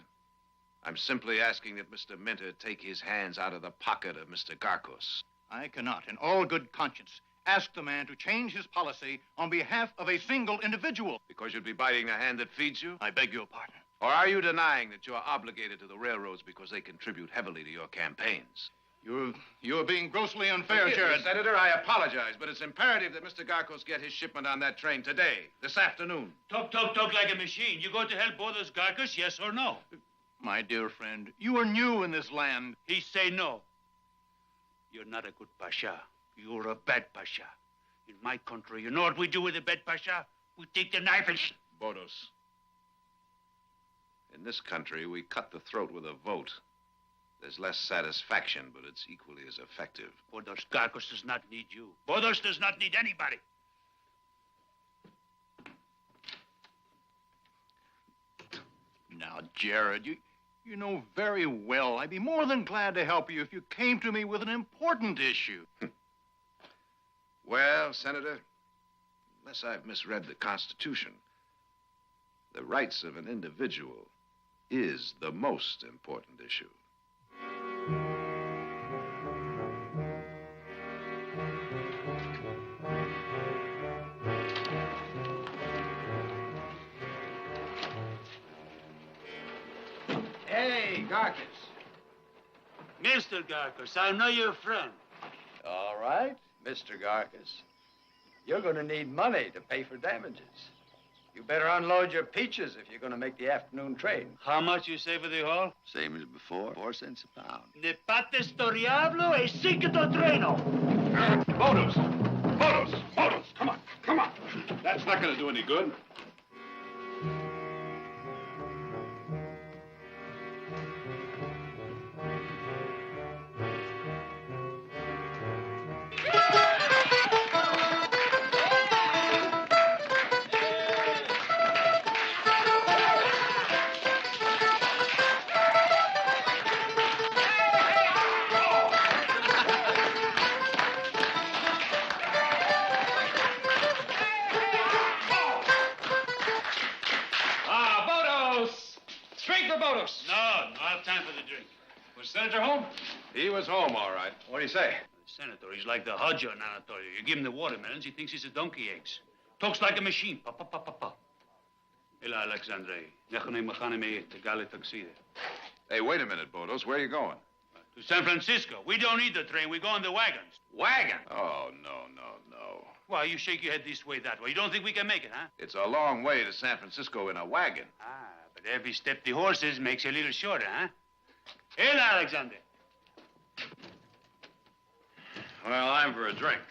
I'm simply asking that Mr. Minter take his hands out of the pocket of Mr. Garkos. I cannot, in all good conscience, ask the man to change his policy on behalf of a single individual. Because you'd be biting the hand that feeds you? I beg your pardon. Or are you denying that you're obligated to the railroads because they contribute heavily to your campaigns? You're being grossly unfair, Forgive Jared. me, Senator, I apologize, but it's imperative that Mr. Garkos get his shipment on that train today, this afternoon. Talk like a machine. You going to help both those Garkos, yes or no? My dear friend, you are new in this land. He say no. You're not a good pasha. You're a bad pasha. In my country, you know what we do with a bad pasha? We take the knife and... Bodos. In this country, we cut the throat with a vote. There's less satisfaction, but it's equally as effective. Bodos Garkos does not need you. Bodos does not need anybody. Now, Jared, you know very well I'd be more than glad to help you if you came to me with an important issue. Well, Senator, unless I've misread the Constitution, the rights of an individual is the most important issue. Hey, Garkos. Mr. Garkos, I know your friend. All right, Mr. Garkos. You're going to need money to pay for damages. You better unload your peaches if you're going to make the afternoon train. How much you say for the haul? Same as before, 4 cents a pound. Ne pate storiablo e sicito treno. Bodos! Come on. That's not going to do any good. Senator home? He was home, all right. What do you say? Senator, he's like the Hodja in Anatolia. You give him the watermelons, he thinks he's a donkey eggs. Talks like a machine. Pa, pa, pa, pa, pa. Ila Alexandre. Hey, wait a minute, Bodos. Where are you going? To San Francisco. We don't need the train. We go on the wagons. Wagon? Oh, no. Why, you shake your head this way, that way. You don't think we can make it, huh? It's a long way to San Francisco in a wagon. Ah, but every step the horses makes you a little shorter, huh? Ila Alexander. Well, I'm for a drink.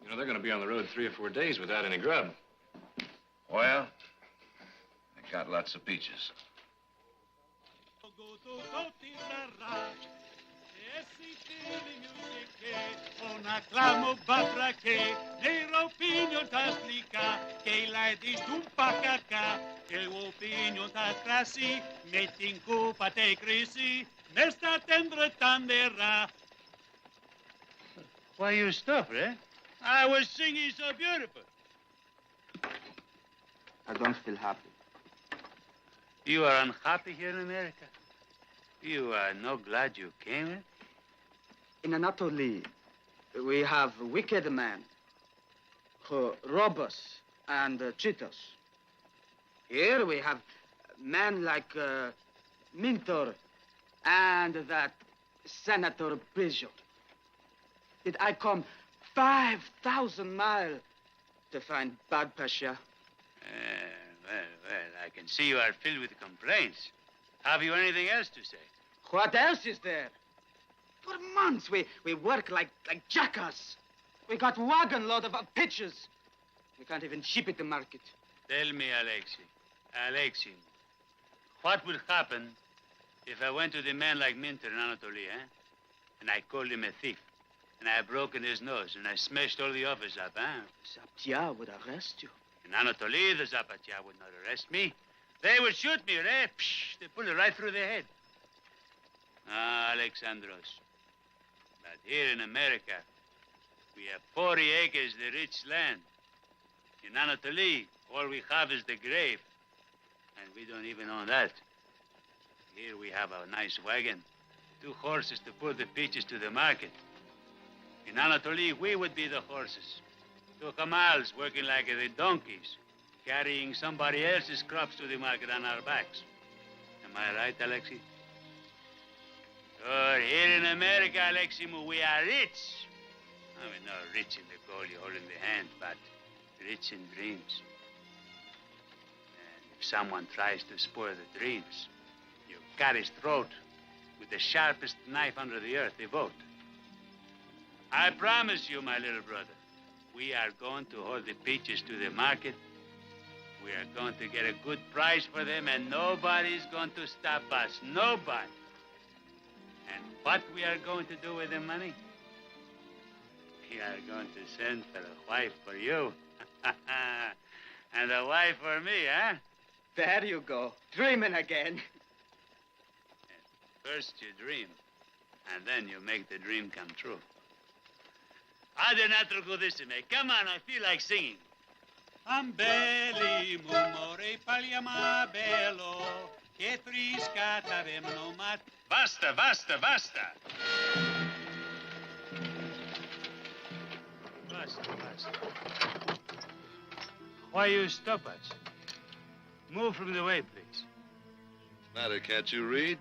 You know, they're going to be on the road 3 or 4 days without any grub. Well, I got lots of peaches. Ona klamo babrake, ne opinion taslika, que la distum pakaka, que opinion taskrasi, metin kupate krisi, nesta tendre tandera. Why you stop, eh? I was singing so beautiful. I don't feel happy. You are unhappy here in America? You are not glad you came, eh? In Anatolia, we have wicked men who rob us and cheat us. Here we have men like Mintor and that Senator Bridger. Did I come 5,000 miles to find Bad Pasha? Well, I can see you are filled with complaints. Have you anything else to say? What else is there? For months, we work like jackass. We got wagon load of pitches. We can't even ship it to market. Tell me, Alexei, what would happen if I went to the man like Minter in Anatolia, eh? And I called him a thief? And I broken his nose, and I smashed all the office up, huh? Zaptia would arrest you. In Anatoly, the Zapatia would not arrest me. They would shoot me, right? Psh, they pull it right through the head. Ah, Alexandros. But here in America, we have 40 acres of rich land. In Anatoly, all we have is the grave. And we don't even own that. Here we have a nice wagon, 2 horses to pull the peaches to the market. In Anatoly, we would be the horses. 2 camels working like the donkeys, carrying somebody else's crops to the market on our backs. Am I right, Alexi? Oh, here in America, Aleximu, we are rich. I mean, not rich in the gold you hold in the hand, but rich in dreams. And if someone tries to spoil the dreams, you cut his throat with the sharpest knife under the earth, the vote. I promise you, my little brother, we are going to hold the peaches to the market. We are going to get a good price for them, and nobody's going to stop us. Nobody. And what we are going to do with the money? We are going to send for a wife for you. And a wife for me, huh? There you go. Dreaming again. First you dream, and then you make the dream come true. Adenatrucudissime. Come on, I feel like singing. Ambeli mumore paliama bello, che frisca t'avevano mat. Basta, basta, basta. Basta, basta. Why you stop us? Move from the way, please. Matter, can't you read?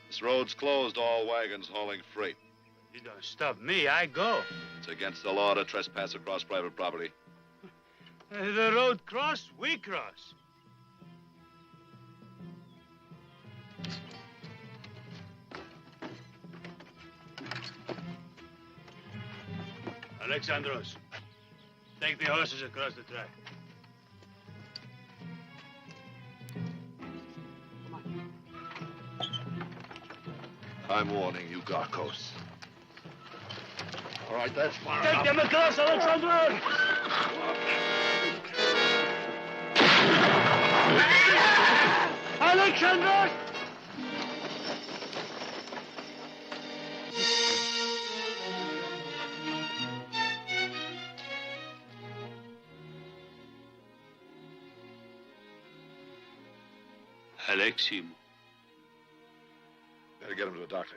This road's closed, all wagons hauling freight. You don't stop me, I go. It's against the law to trespass across private property. The road cross, we cross. Alexandros, take the horses across the track. I'm warning you, Garcos. All right, that's far Take them across, Alexandros! Alexandros! Aleximo. Better get him to the doctor.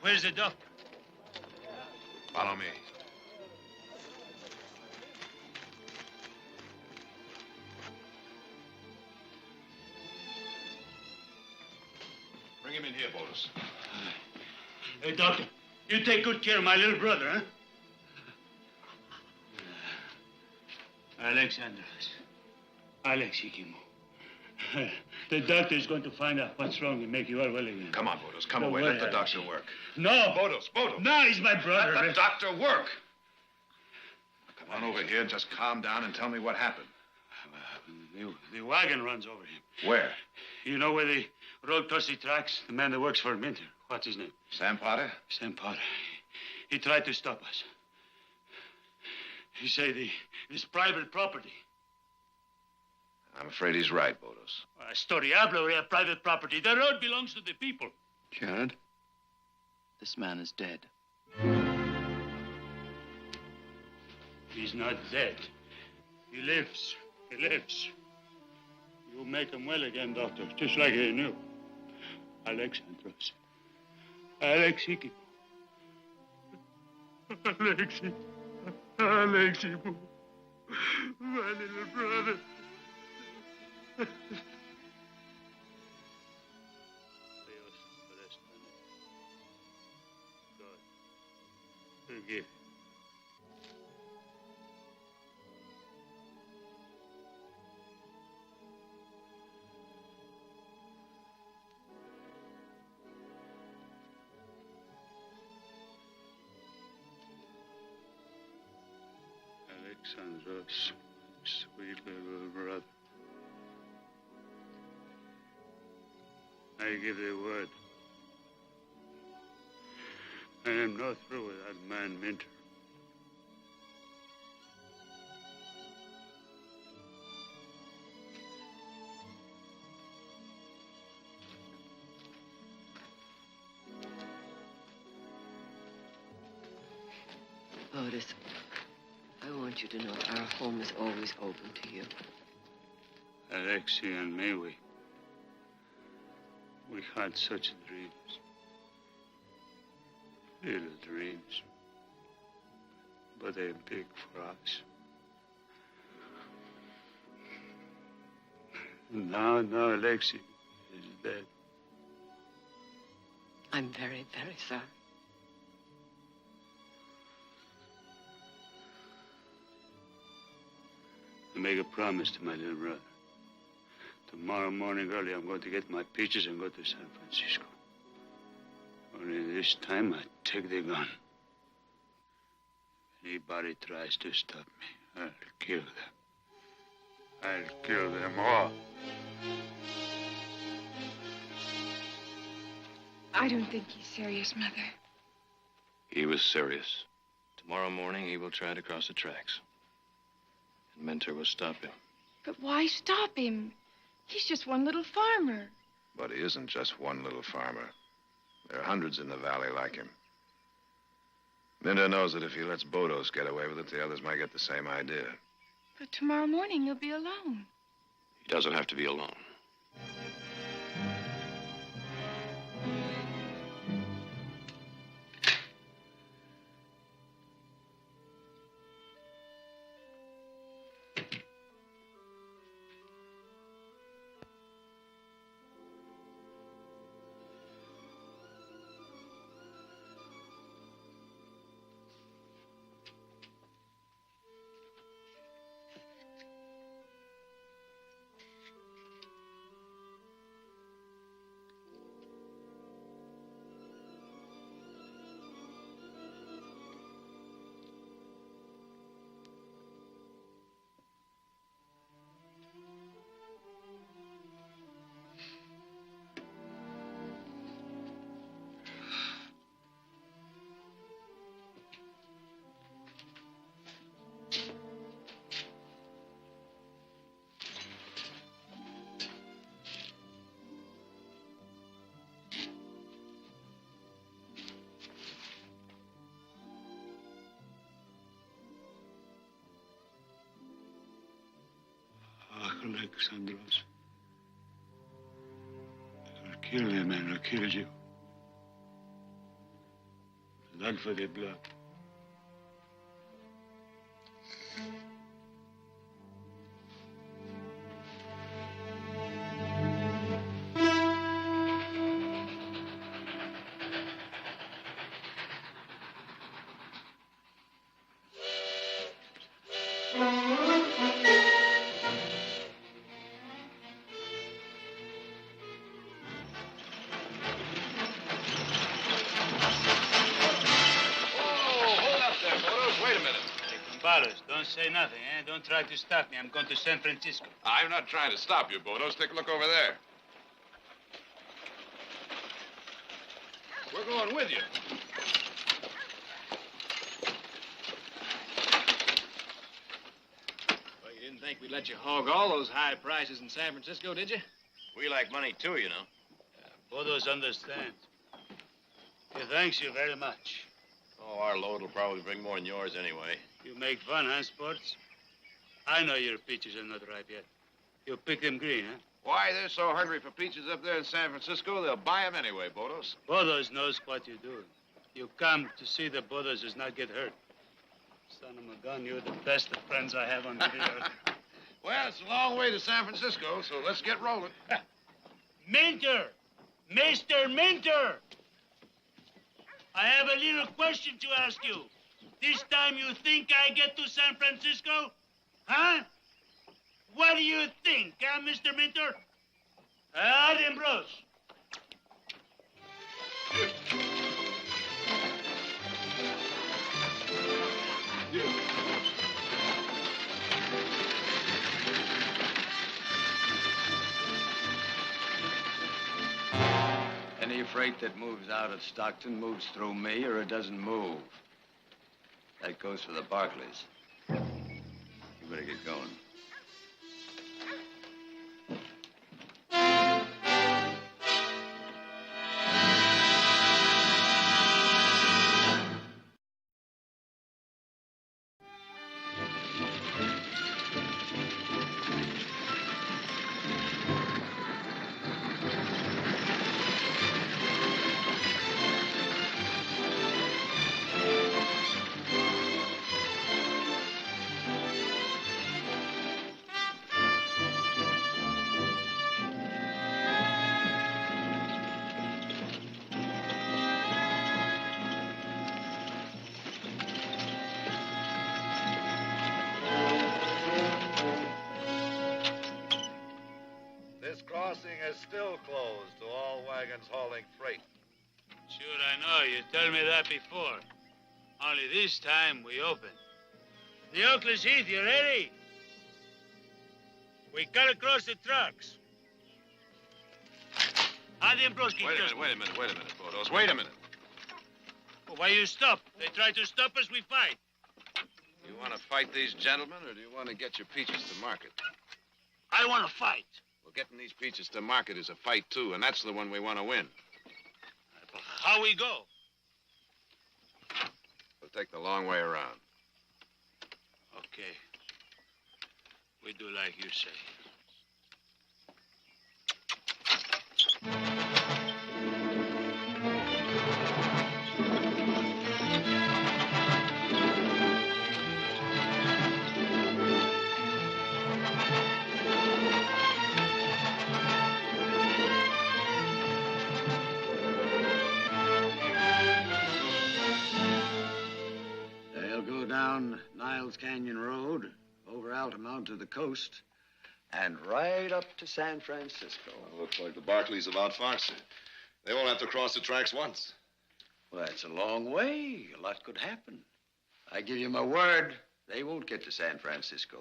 Where's the doctor? Follow me. Bring him in here, Botus. Hey, doctor, you take good care of my little brother, huh? Alexandros. Alexikimo. The doctor's going to find out what's wrong and make you all well again. Come on, Botus. Come Don't away. worry, Let the doctor Alex. work. No. Botus. No, he's my brother. Let the doctor work. Come on over here and just calm down and tell me what happened. The wagon runs over him. Where? You know where the road crosses the tracks? The man that works for Minter. What's his name? Sam Potter? Sam Potter. He tried to stop us. He said this private property. I'm afraid he's right, Botus. Storiablo, we have private property. The road belongs to the people. Jared, this man is dead. He's not dead. He lives. He lives. You make him well again, doctor, just like he knew. Alexandros. Alexiki. Alexi. Alexi. My little brother. God, forgive. Alexandros, sweet little brother. I give thee word. I am not through with that man, Minter. Otis, I want you to know our home is always open to you. Alexei and me, we had such dreams. Little dreams. But they're big for us. Now Alexei is dead. I'm very, very sorry. I make a promise to my little brother. Tomorrow morning early, I'm going to get my peaches and go to San Francisco. Only this time, I take the gun. If anybody tries to stop me, I'll kill them. I'll kill them all. I don't think he's serious, Mother. He was serious. Tomorrow morning, he will try to cross the tracks. And Minter will stop him. But why stop him? He's just one little farmer. But he isn't just one little farmer. There are hundreds in the valley like him. Minter knows that if he lets Bodos get away with it, the others might get the same idea. But tomorrow morning, you'll be alone. He doesn't have to be alone. Alexandros. I'll kill the man who killed you. Not for the blood. Don't say nothing, eh? Don't try to stop me. I'm going to San Francisco. I'm not trying to stop you, Bodos. Take a look over there. We're going with you. Well, you didn't think we'd let you hog all those high prices in San Francisco, did you? We like money, too, you know. Bodos understands. He thanks you very much. Oh, our load will probably bring more than yours anyway. You make fun, huh, Sports? I know your peaches are not ripe yet. You pick them green, huh? Why, they're so hungry for peaches up there in San Francisco, they'll buy them anyway, Bodos. Bodos knows what you do. You come to see that Bodos does not get hurt. Son of a gun, you're the best of friends I have on the earth. Well, it's a long way to San Francisco, so let's get rolling. Minter! Mr. Minter! I have a little question to ask you. This time you think I get to San Francisco? Huh? What do you think, huh, Mr. Minter? Ambrose. Any freight that moves out of Stockton moves through me or it doesn't move. That goes for the Barkleys. You better get going. This crossing is still closed to all wagons hauling freight. Sure, I know. You told me that before. Only this time we open. The Oakland's Heath, you ready? We cut across the trucks. Wait a minute, Bodos. Wait a minute. Well, why you stop? They try to stop us, we fight. You want to fight these gentlemen, or do you want to get your peaches to market? I want to fight. Well, getting these peaches to market is a fight, too, and that's the one we want to win. How we go? We'll take the long way around. Okay. We do like you say. They'll go down Niles Canyon Road, over Altamont to the coast, and right up to San Francisco. Well, looks like the Barkleys have outfoxed it. They won't have to cross the tracks once. Well, that's a long way. A lot could happen. I give you my word, they won't get to San Francisco.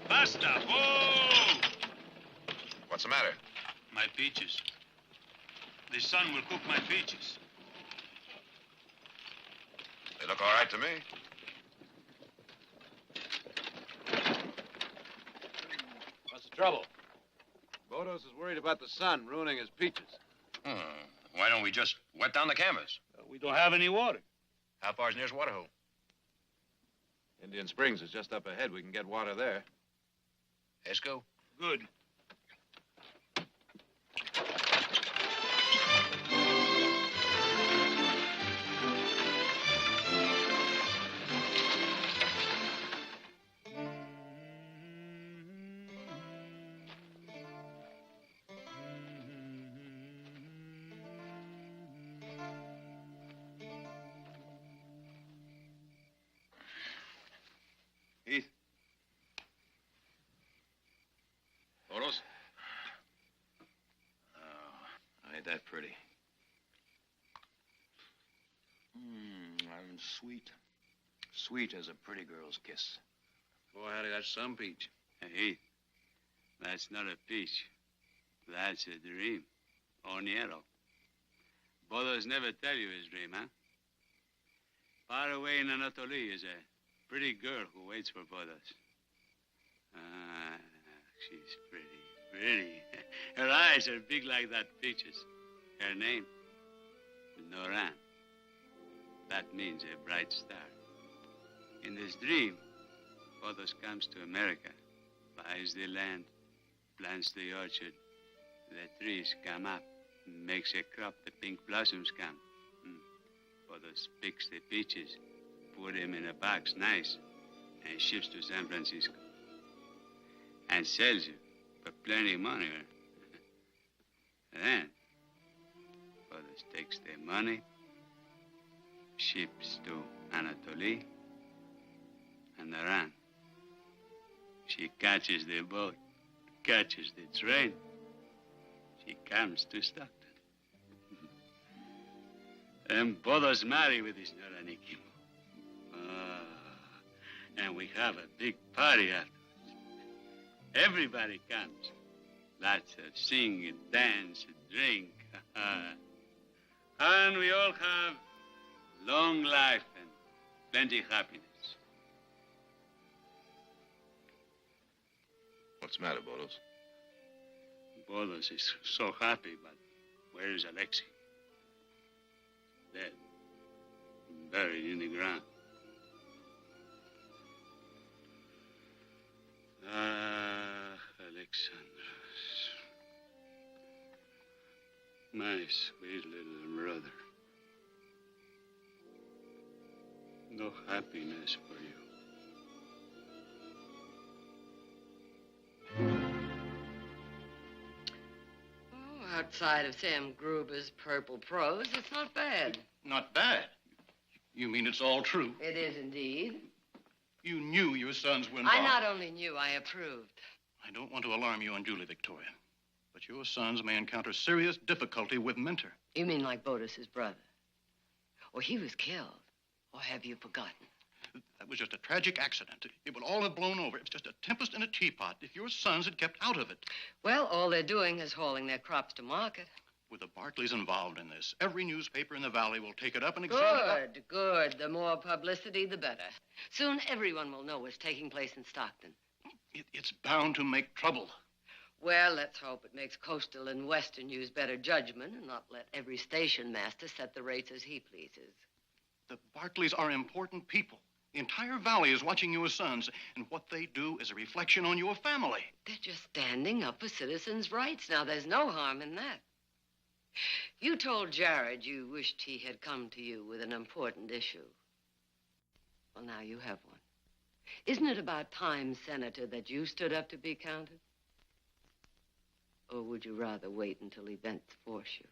Basta! Whoa! What's the matter? My peaches. The sun will cook my peaches. They look all right to me. What's the trouble? Bodos is worried about the sun ruining his peaches. Why don't we just wet down the canvas? We don't have any water. How far's nearest water hole? Indian Springs is just up ahead. We can get water there. Esco? Good. Heath. Bodos? Oh, ain't that pretty? I'm sweet. Sweet as a pretty girl's kiss. Boy, howdy, that's some peach. Hey, that's not a peach. That's a dream. Oniero. Bodos never tell you his dream, huh? Far away in Anatolia is a pretty girl who waits for Bodos. Ah, she's pretty. Her eyes are big like that peaches. Her name, Noran. That means a bright star. In this dream, Bodos comes to America, buys the land, plants the orchard. The trees come up, makes a crop, the pink blossoms come. Bodos picks the peaches, put them in a box nice, and ships to San Francisco. And sells you for plenty of money. Then, Bodos takes their money, ships to Anatoly, and Iran. She catches the boat, catches the train. She comes to Stockton. And Bodos marry with his Noranikimo. And we have a big party afterwards. Everybody comes. Lots of sing and dance and drink. And we all have long life and plenty of happiness. What's the matter, Bodos? Bodos is so happy, but where is Alexei? Dead. Buried in the ground. Ah, Alexandros. My sweet little brother. No happiness for you. Oh, outside of Sam Gruber's purple prose, it's not bad. Not bad. You mean it's all true? It is indeed. You knew your sons were involved. I not only knew, I approved. I don't want to alarm you unduly, Victoria, but your sons may encounter serious difficulty with Minter. You mean like Bodis's brother? Or he was killed? Or have you forgotten? That was just a tragic accident. It would all have blown over. It's just a tempest in a teapot if your sons had kept out of it. Well, all they're doing is hauling their crops to market. With the Barkleys involved in this, every newspaper in the valley will take it up and examine it. Good. The more publicity, the better. Soon everyone will know what's taking place in Stockton. It's bound to make trouble. Well, let's hope it makes Coastal and Western use better judgment and not let every station master set the rates as he pleases. The Barkleys are important people. The entire valley is watching your sons, and what they do is a reflection on your family. They're just standing up for citizens' rights. Now, there's no harm in that. You told Jared you wished he had come to you with an important issue. Well, now you have one. Isn't it about time, Senator, that you stood up to be counted? Or would you rather wait until events force you?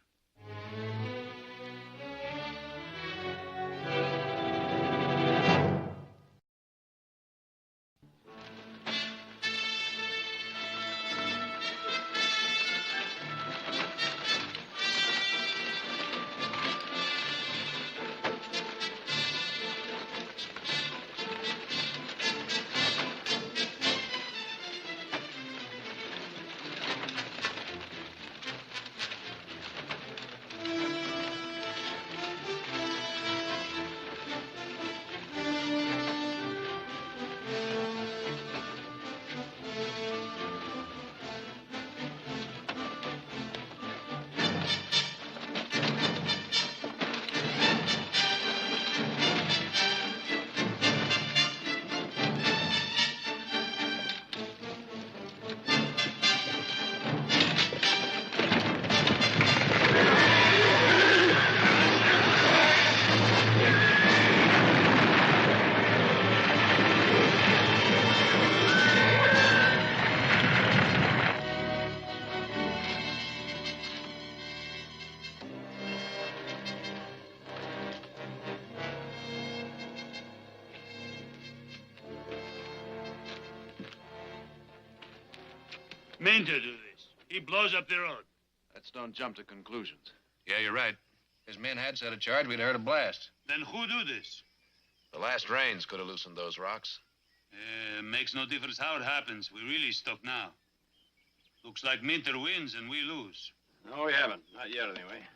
Minter do this. He blows up the road. Let's don't jump to conclusions. Yeah, you're right. His men had set a charge, we'd heard a blast. Then who do this? The last rains could have loosened those rocks. Makes no difference how it happens. We're really stuck now. Looks like Minter wins and we lose. No, we haven't. Not yet, anyway.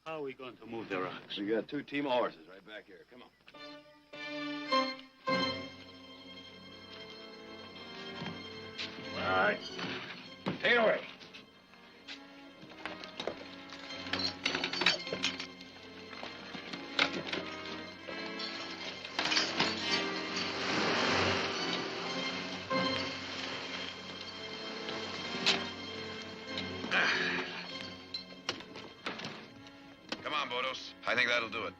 How are we going to move the rocks? We got 2 team of horses right back here. Come on. All right. Take it away. Come on, Bodos. I think that'll do it.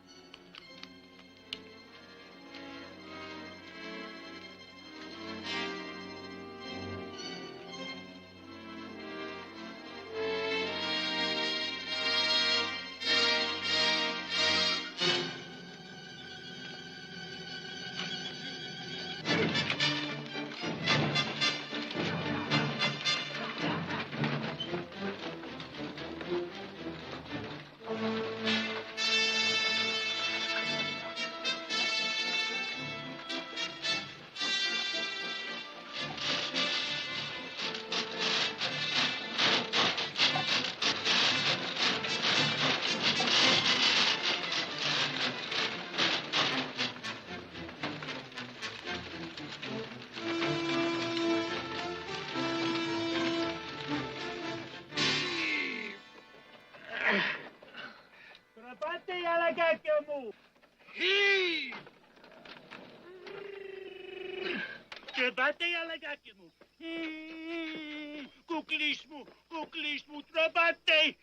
Kuklismu, trabate!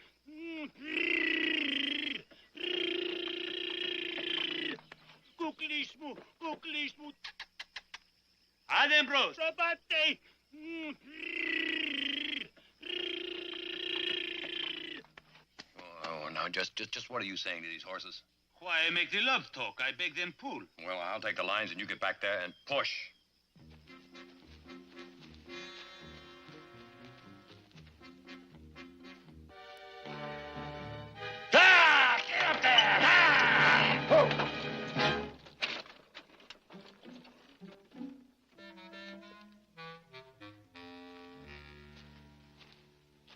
Kuklismu. Adembros, trabate! Oh, now, just what are you saying to these horses? Why, I make the love talk. I beg them pull. Well, I'll take the lines and you get back there and push. Ah! Get up there! Ah! Oh!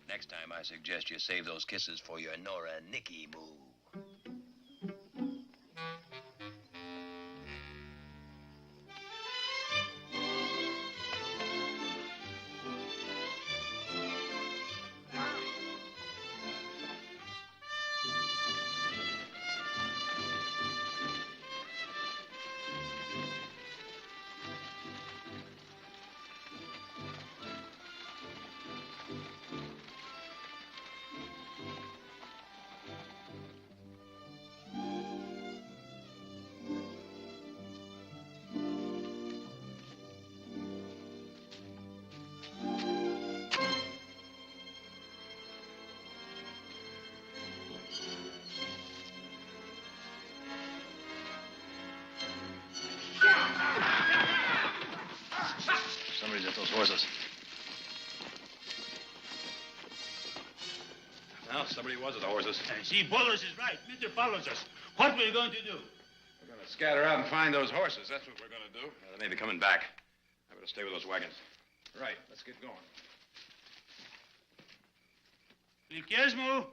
Next time, I suggest you save those kisses for your Nora Nicky move. Somebody's at those horses. Well, somebody was at the horses. See, Bolos is right. Mr. follows us. What we're going to do? We're going to scatter out and find those horses. That's what we're going to do. They may be coming back. I better stay with those wagons. Right. Let's get going. Likiesmu.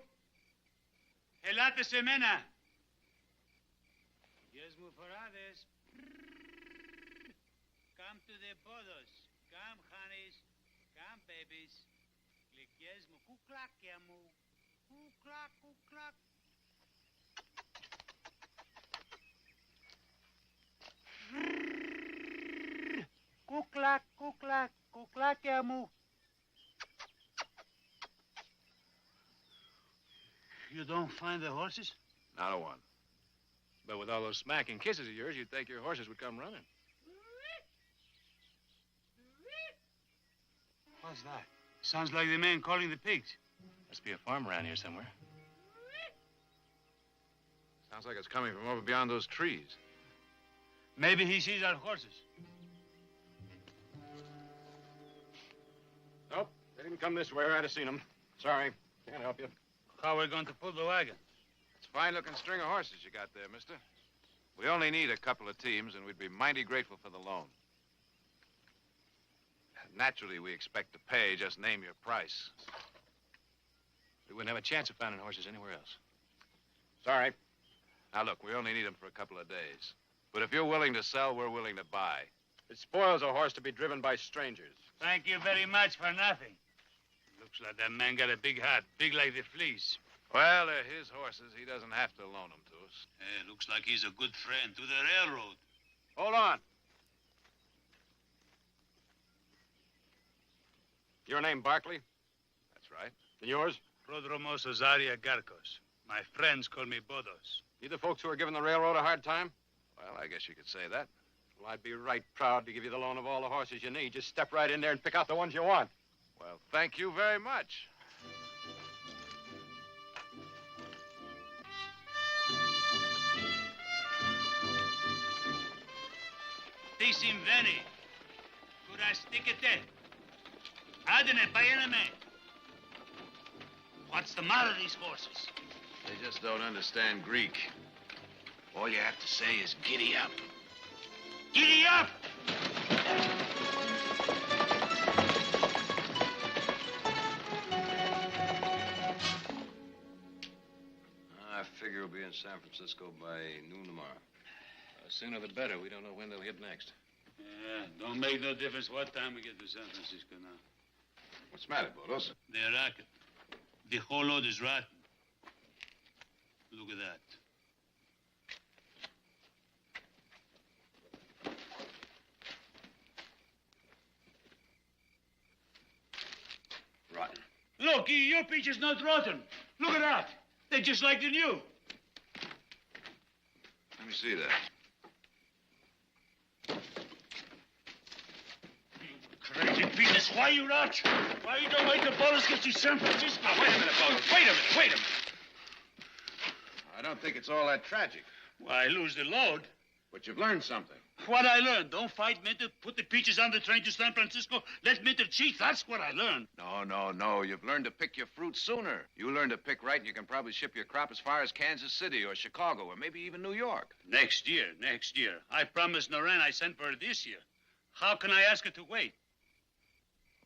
Helate semena. Likiesmu forades. Come to the Bodos. Come, honeys. Come, babies. Likiesmu. Kuklakiamu. Kuklak, kuklak. Kuklak, kuklak, kuklakiamu. You don't find the horses? Not a one. But with all those smacking kisses of yours, you'd think your horses would come running. What's that? Sounds like the man calling the pigs. Must be a farm around here somewhere. Sounds like it's coming from over beyond those trees. Maybe he sees our horses. Nope. They didn't come this way or I'd have seen them. Sorry. Can't help you. How are we going to pull the wagon? It's a fine-looking string of horses you got there, mister. We only need a couple of teams, and we'd be mighty grateful for the loan. Naturally, we expect to pay. Just name your price. We wouldn't have a chance of finding horses anywhere else. Sorry. Now, look, we only need them for a couple of days. But if you're willing to sell, we're willing to buy. It spoils a horse to be driven by strangers. Thank you very much for nothing. Looks like that man got a big heart, big like the fleece. Well, they're his horses. He doesn't have to loan them to us. Looks like he's a good friend to the railroad. Hold on. Your name, Barkley? That's right. And yours? Prodromos Ozaria Garcos. My friends call me Bodos. You the folks who are giving the railroad a hard time? Well, I guess you could say that. Well, I'd be right proud to give you the loan of all the horses you need. Just step right in there and pick out the ones you want. Well, thank you very much. Tisim veni. Kurastikete. Adene payename. What's the matter with these horses? They just don't understand Greek. All you have to say is giddy up. Giddy up! I figure we'll be in San Francisco by noon tomorrow. Sooner the better. We don't know when they'll hit next. Yeah, don't make no difference what time we get to San Francisco now. What's the matter, Bodos? They're racket. The whole load is rotten. Look at that. Rotten. Look, your peach is not rotten. Look at that. They're just like the new. Let me see that. Crazy penis, why you not? Why you don't wait the bullets get to San Francisco? Now, wait a minute, Bodos. Wait a minute. I don't think it's all that tragic. Why, lose the load. But you've learned something. What I learned, don't fight Minter, put the peaches on the train to San Francisco, let Minter cheat. That's what I learned. No. You've learned to pick your fruit sooner. You learn to pick right, and you can probably ship your crop as far as Kansas City or Chicago or maybe even New York. Next year. I promised Noran I sent for her this year. How can I ask her to wait?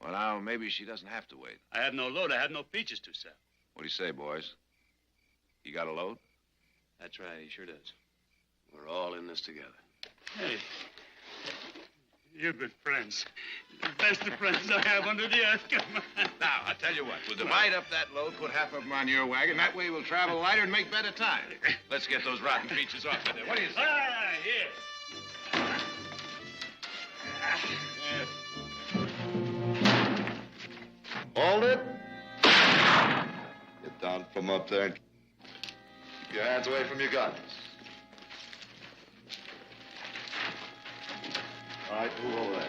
Well, now, maybe she doesn't have to wait. I have no load. I have no peaches to sell. What do you say, boys? You got a load? That's right, he sure does. We're all in this together. Hey, you're good friends. The best of friends I have under the earth. Come on. Now, I'll tell you what. We'll divide up that load, put half of them on your wagon. That way we'll travel lighter and make better time. Let's get those rotten peaches off of there. What do you say? Here. Hold it. Get down from up there and keep your hands away from your guns. All right, move over there.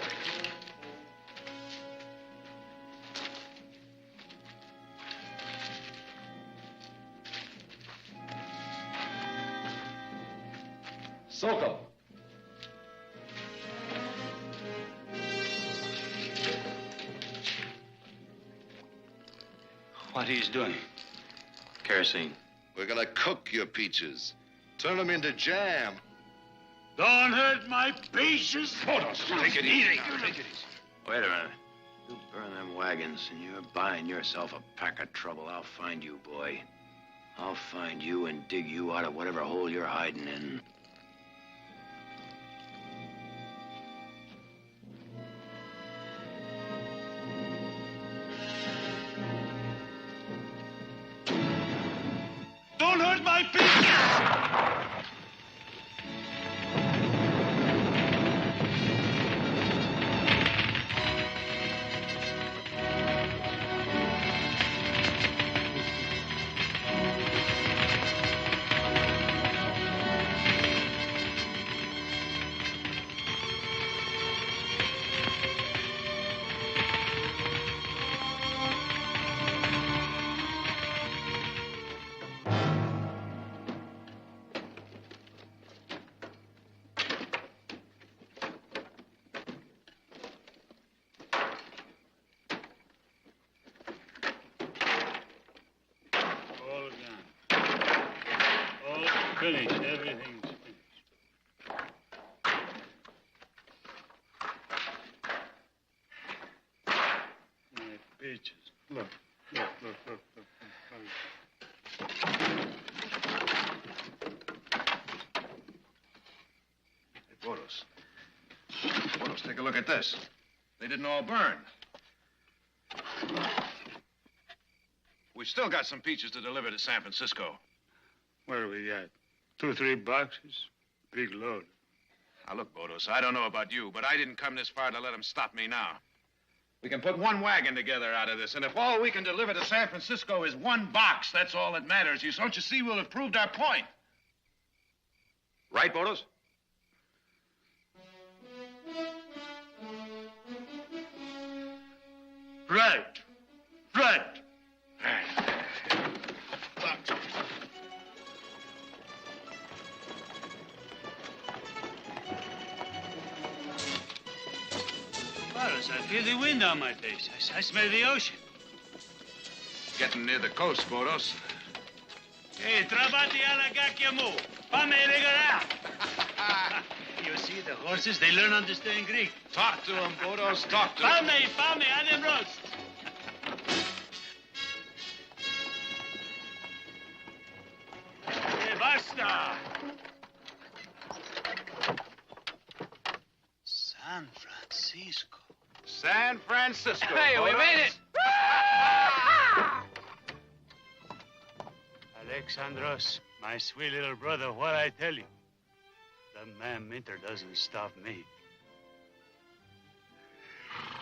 Soak 'em. What he's doing? Kerosene. We're gonna cook your peaches. Turn them into jam. Don't hurt my peaches. Bodos, take it easy. Take it easy. Wait a minute. You burn them wagons and you're buying yourself a pack of trouble. I'll find you, boy. I'll find you and dig you out of whatever hole you're hiding in. Don't hurt my peaches. Finished. Everything's finished. My peaches. Look. Hey, Bodos. Bodos, take a look at this. They didn't all burn. We've still got some peaches to deliver to San Francisco. What do we got? 2, 3 boxes? Big load. Now, look, Bodos, I don't know about you, but I didn't come this far to let them stop me now. We can put one wagon together out of this, and if all we can deliver to San Francisco is one box, that's all that matters. Don't you see, we'll have proved our point. Right, Bodos? Right. Right. Bodos, I feel the wind on my face. I smell the ocean. Getting near the coast, Bodos. Hey, trovati alla cacchiamo. Fammi regalare. You see, the horses, they learn to understand Greek. Talk to them, Bodos. Talk to them. Fammi, adem rost. Hey, basta. San Francisco. San Francisco. Hey, we Bodos. made it. Alexandros, my sweet little brother, what I tell you, the man Minter doesn't stop me.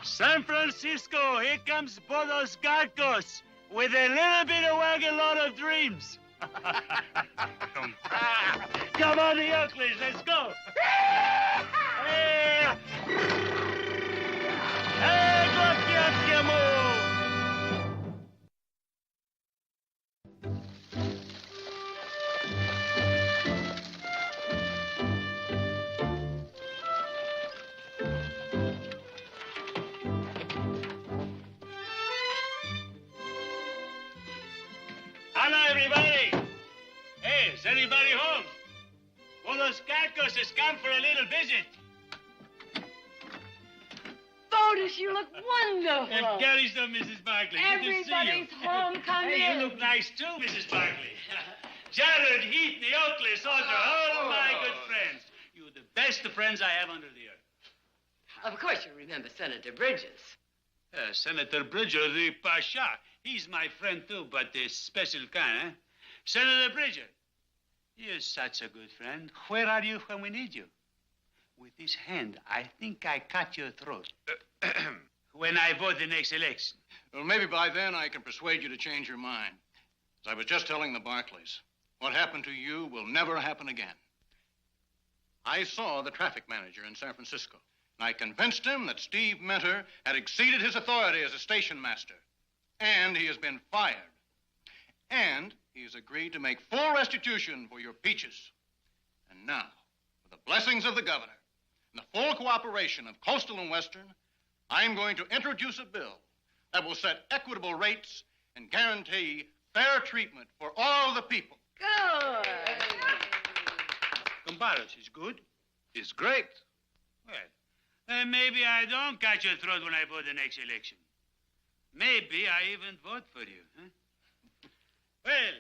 San Francisco, here comes Bodos Garcos with a little bit of wagon load of dreams. Come on, the Oakleys, let's go. Hey, Glocchiamo. Hello, everybody. Hey, is anybody home? Bodos Garcos has come for a little visit. Bodos, you look wonderful. Carry some, Mrs. Barkley. Good to see you. Everybody's home. Come Hey, in. you look nice too, Mrs. Barkley. Jared, Heath, the Oakley, Soldier, all my good friends. You're the best of friends I have under the earth. Of course you remember Senator Bridges. Senator Bridger, the Pasha. He's my friend too, but the special kind, eh? Senator Bridger, you're such a good friend. Where are you when we need you? With this hand, I think I cut your throat. When I vote the next election. Well, maybe by then I can persuade you to change your mind. As I was just telling the Barkleys, what happened to you will never happen again. I saw the traffic manager in San Francisco, and I convinced him that Steve Minter had exceeded his authority as a station master, and he has been fired. And he has agreed to make full restitution for your peaches. And now, with the blessings of the governor and the full cooperation of Coastal and Western, I'm going to introduce a bill that will set equitable rates and guarantee fair treatment for all the people. Good. Compadres, is good? It's great. Well, then maybe I don't cut your throat when I vote the next election. Maybe I even vote for you, huh? Well,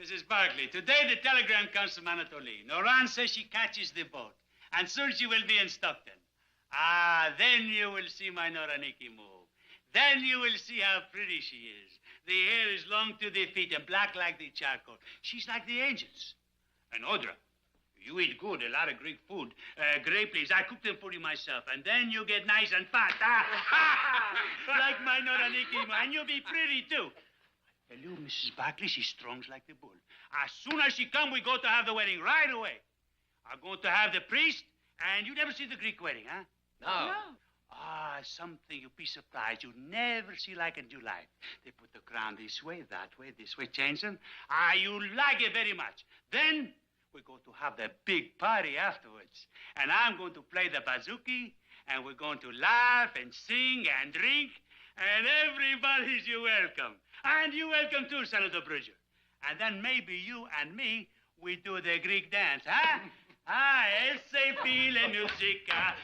Mrs. Barkley, today the telegram comes from Anatoly. Noran says she catches the boat, and soon she will be in Stockton. Ah, then you will see my Noraniki move. Then you will see how pretty she is. The hair is long to the feet and black like the charcoal. She's like the angels. And Audra, you eat good, a lot of Greek food. Grape leaves, I cook them for you myself. And then you get nice and fat. Like my Noraniki, and you'll be pretty, too. I tell you, Mrs. Barkley, she's strong like the bull. As soon as she come, we go to have the wedding right away. I'm going to have the priest, and you never see the Greek wedding, huh? No. Ah, something you'll be surprised. You never see like in your life. They put the crown this way, this way, change them. Ah, you like it very much. Then we're going to have the big party afterwards. And I'm going to play the bouzouki, and we're going to laugh and sing and drink, and everybody's you welcome. And you welcome too, Senator Bridger. And then maybe you and me, we do the Greek dance, huh? Ah, SAP le musica.